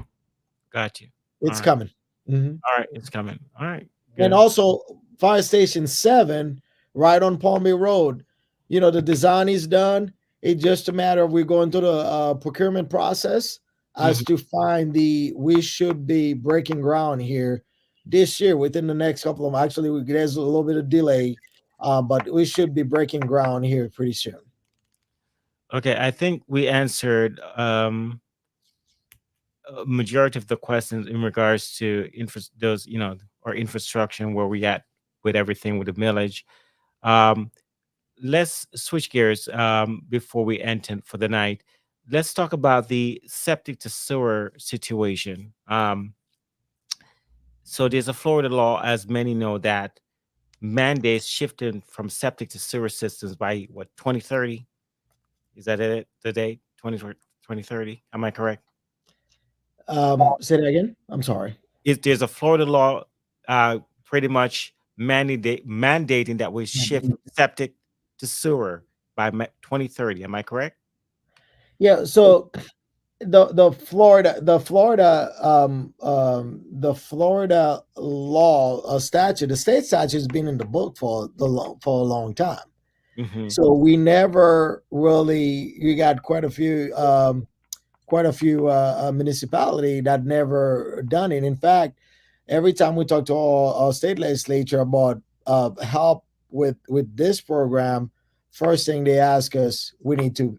Got you. All It's right. coming. Mhm. All right. It's coming. All right. And Good. also Fire Station 7, right on Palm Bay Road. The design is done. It's just a matter of we're going through the procurement process as Mhm. to find we should be breaking ground here this year within the next couple of actually there's a little bit of delay, but we should be breaking ground here pretty soon. Okay. I think we answered a majority of the questions in regards to those, or infrastructure and where we at with everything with the millage. Um, let's switch gears before we end for the night. Let's talk about the septic to sewer situation. So there's a Florida law, as many know, that mandates shifting from septic to sewer systems by what 2030? Is that it? The date 2030? Am I correct? Say that again. I'm sorry. There's a Florida law, pretty much mandating that we shift septic to sewer by 2030. Am I correct? Yeah. So the Florida law statute, the state statute has been in the book for a long time. Hmm. So we never really we got quite a few municipality that never done it. In fact, every time we talk to our state legislature about help with this program, first thing they ask us, we need to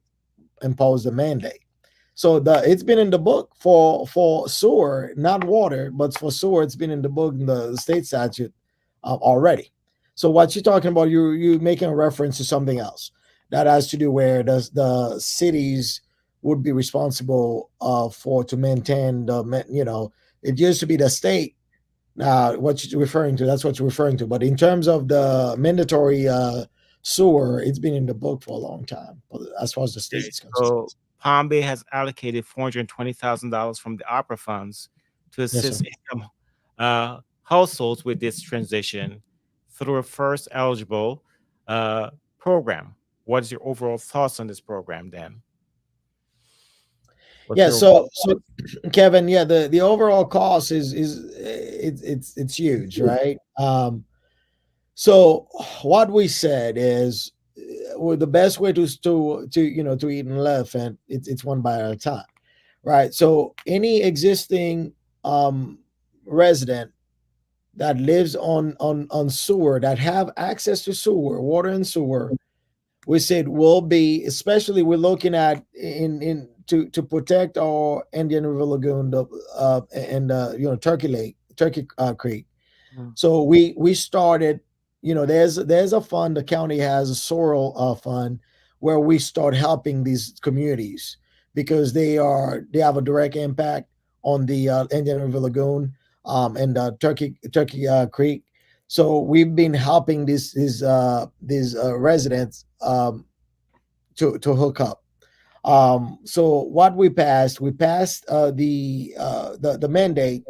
impose the mandate. So it's been in the book for sewer, not water, but for sewer, it's been in the book in the state statute already. So what you're talking about, you making a reference to something else that has to do where the cities would be responsible for to maintain it used to be the state. What you're referring to, that's what you're referring to. But in terms of the mandatory sewer, it's been in the book for a long time, as far as the state Okay. is concerned. So Palm Bay has allocated $420,000 from the opera funds to Yes, sir. assist income households with this transition through a first eligible uh, program. What is your overall thoughts on this program, Dan? What's Yeah, your overall so Kevin, yeah, the overall cost is it's huge, right? So what we said is well, the best way to eat an elephant, it's one bite at a time, right? So any existing um resident that lives on sewer that have access to sewer, water and sewer, we said will be, especially we're looking at in to protect our Indian River Lagoon and Turkey Lake, Turkey Creek. Mm. So we started, there's a fund, the county has a Sorrel fund where we start helping these communities because they have a direct impact on the Indian River Lagoon and Turkey Creek. So we've been helping these residents to hook up. So what we passed the mandate.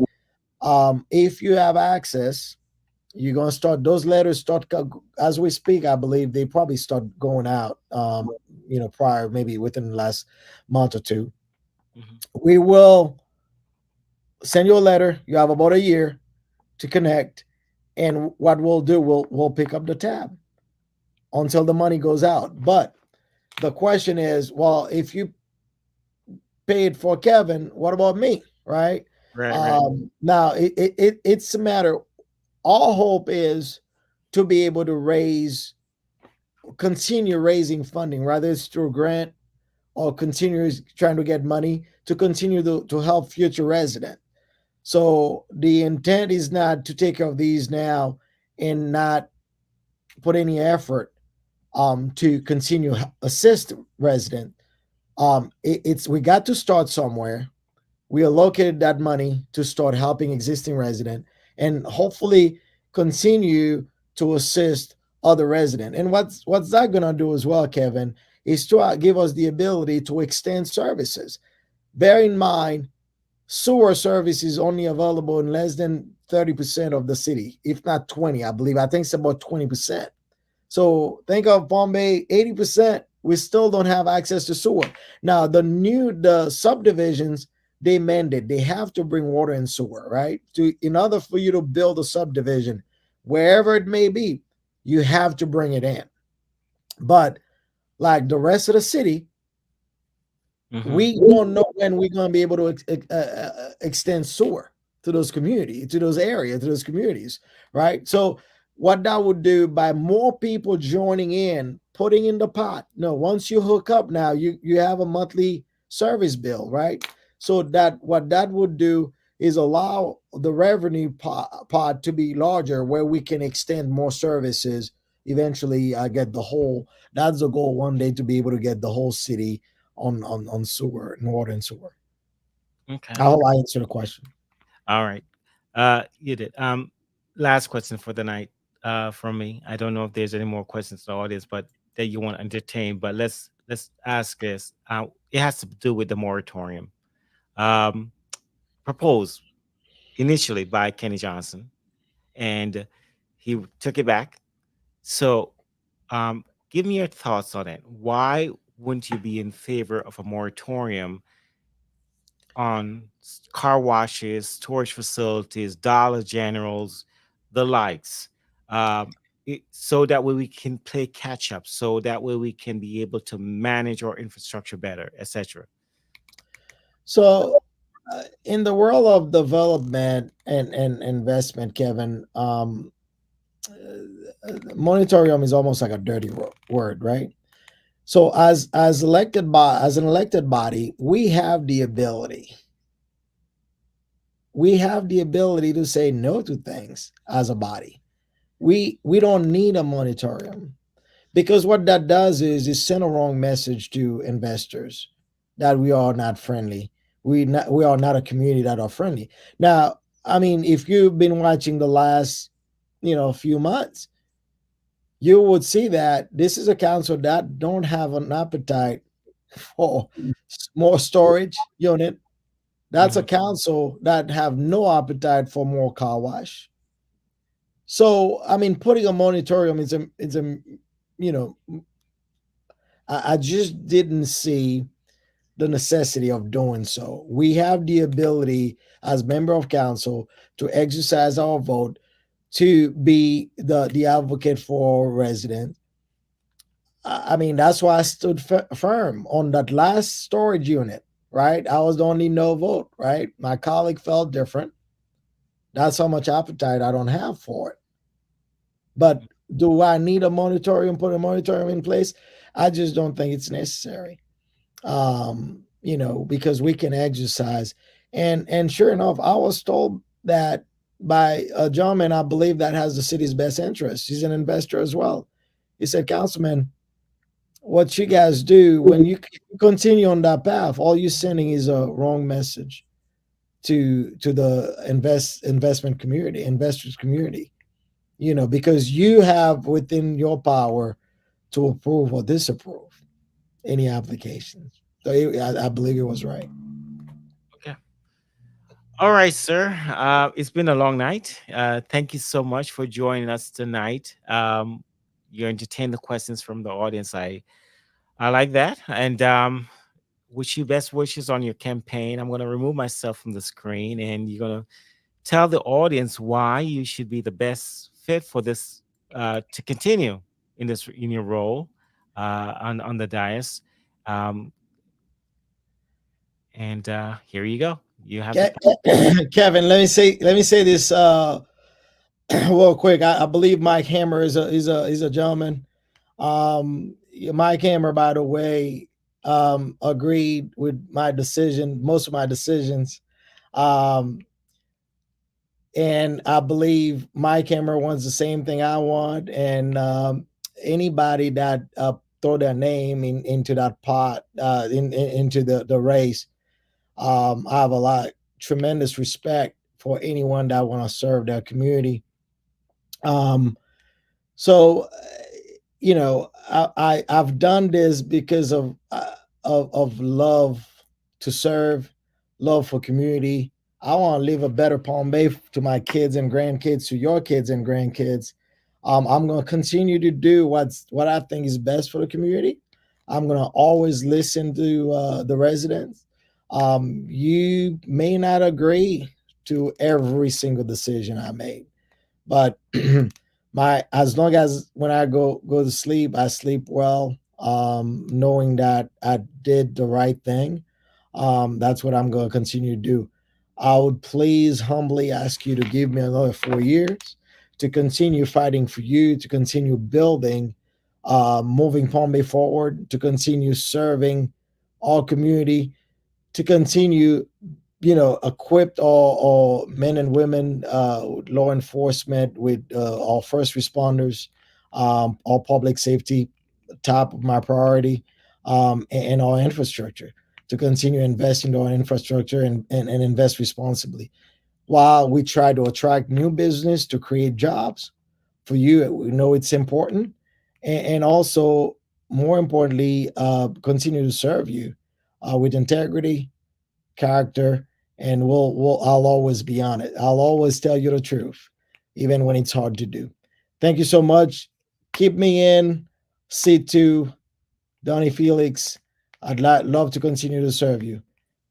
If you have access, you're gonna start those letters start as we speak. I believe they probably start going out. Prior maybe within the last month or two. Mhm. We will send you a letter. You have about a year to connect, and what we'll do, we'll pick up the tab until the money goes out. But the question is, well, if you paid for Kevin, what about me, right? Right, right. Now it's a matter. Our hope is to be able to continue raising funding, whether it's through grant or continue trying to get money to continue to help future residents. So the intent is not to take care of these now and not put any effort to continue assist resident. It's we got to start somewhere. We allocated that money to start helping existing resident and hopefully continue to assist other resident. And what's that gonna do as well, Kevin, is to give us the ability to extend services. Bear in mind, sewer service is only available in less than 30% of the city, if not 20, I believe. I think it's about 20%. So think of Bombay, 80%, we still don't have access to sewer. Now the subdivisions, they mandate they have to bring water and sewer, right? To in order for you to build a subdivision, wherever it may be, you have to bring it in. But like the rest of the city, Mm-hmm. we don't know when we're going to be able to extend sewer to those communities, to those areas, to those communities, right? So what that would do by more people joining in, putting in the pot. No, once you hook up now, you have a monthly service bill, right? So that what that would do is allow the revenue pot to be larger, where we can extend more services. Eventually, get the whole. That's the goal one day to be able to get the whole city on sewer and water and sewer. I Okay. hope I answered the question. All right. You did. Last question for the night from me. I don't know if there's any more questions to the audience, but that you want to entertain. But let's ask this. It has to do with the moratorium um, proposed initially by Kenny Johnson, and he took it back. So, give me your thoughts on it. Why wouldn't you be in favor of a moratorium on car washes, storage facilities, Dollar Generals, the likes, so that way we can play catch up, so that way we can be able to manage our infrastructure better, etc. So, in the world of development and investment, Kevin, moratorium is almost like a dirty word, right? So, as an elected body, we have the ability to say no to things as a body. We don't need a moratorium, because what that does is send a wrong message to investors that we are not friendly. We are not a community that are friendly. Now, I mean, if you've been watching the last few months, you would see that this is a council that don't have an appetite for more storage unit. That's a Hmm. council that have no appetite for more car wash. So I mean, putting a moratorium is a you know I just didn't see the necessity of doing so. We have the ability as member of council to exercise our vote to be the advocate for resident. I mean, that's why I stood firm on that last storage unit, right? I was the only no vote, right? My colleague felt different. That's how much appetite I don't have for it. But do I need a moratorium, put a moratorium in place? I just don't think it's necessary. Because we can exercise. And sure enough, I was told that by a gentleman I believe that has the city's best interest. He's an investor as well. He said, Councilman, what you guys do when you continue on that path, all you're sending is a wrong message to the investment community, investors community. Because you have within your power to approve or disapprove any applications. So I believe it was right. Okay. All right, sir. It's been a long night. Thank you so much for joining us tonight. You entertained the questions from the audience. I like that, and wish you best wishes on your campaign. I'm going to remove myself from the screen, and you're going to tell the audience why you should be the best fit for this to continue in your role on the dais. Um, and here you go. You have the Kevin, let me say this real quick. I believe Mike Hammer is a gentleman. Mike Hammer, by the way, agreed with my decision, most of my decisions. Um, and I believe Mike Hammer wants the same thing I want. And anybody that throw their name into that pot, into the race. I have a lot tremendous respect for anyone that want to serve their community. Um, so, I've done this because of love to serve, love for community. I want to leave a better Palm Bay to my kids and grandkids, to your kids and grandkids. I'm going to continue to do what I think is best for the community. I'm going to always listen to the residents. You may not agree to every single decision I made, but my as long as when I go to sleep, I sleep well, knowing that I did the right thing. That's what I'm going to continue to do. I would please humbly ask you to give me another 4 years to continue fighting for you, to continue building, moving Palm Bay forward, to continue serving our community, to continue, equipped all men and women, law enforcement, with all first responders, all public safety, top of my priority, and our infrastructure, to continue investing in our infrastructure, and invest responsibly while we try to attract new business to create jobs for you. We know it's important, and also, more importantly, continue to serve you with integrity, character, and I'll always be on it. I'll always tell you the truth, even when it's hard to do. Thank you so much. Keep me in. C2, Donny Felix. Love to continue to serve you.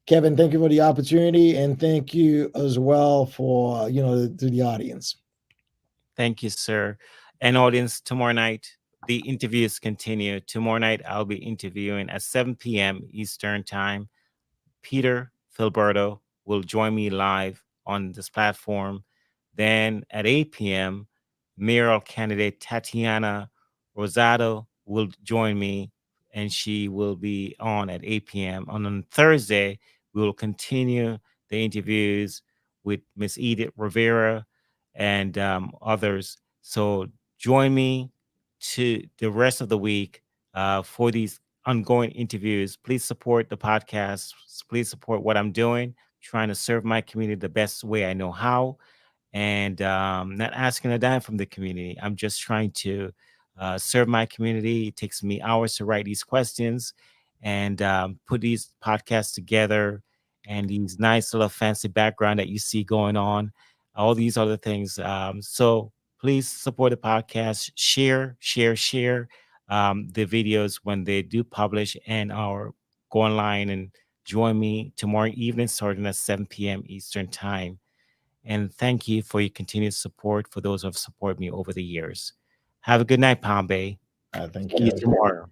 Kevin, thank you for the opportunity, and thank you as well for, to the audience. Thank you, sir. And audience, tomorrow night, the interviews continue. Tomorrow night, I'll be interviewing at 7 p.m. Eastern Time. Peter Filberto will join me live on this platform. Then at 8 p.m., mayoral candidate Tatiana Rosado will join me, and she will be on at 8 p.m. On Thursday, we will continue the interviews with Miss Edith Rivera and others. So join me to the rest of the week for these ongoing interviews. Please support the podcast. Please support what I'm doing, trying to serve my community the best way I know how, and not asking a dime from the community. I'm just trying to serve my community. It takes me hours to write these questions and put these podcasts together, and these nice little fancy background that you see going on, all these other things. So please support the podcast, share the videos when they do publish, and our go online and join me tomorrow evening starting at 7 p.m. Eastern Time. And thank you for your continued support for those who have supported me over the years. Have a good night, Palm Bay. Thank See you you. tomorrow.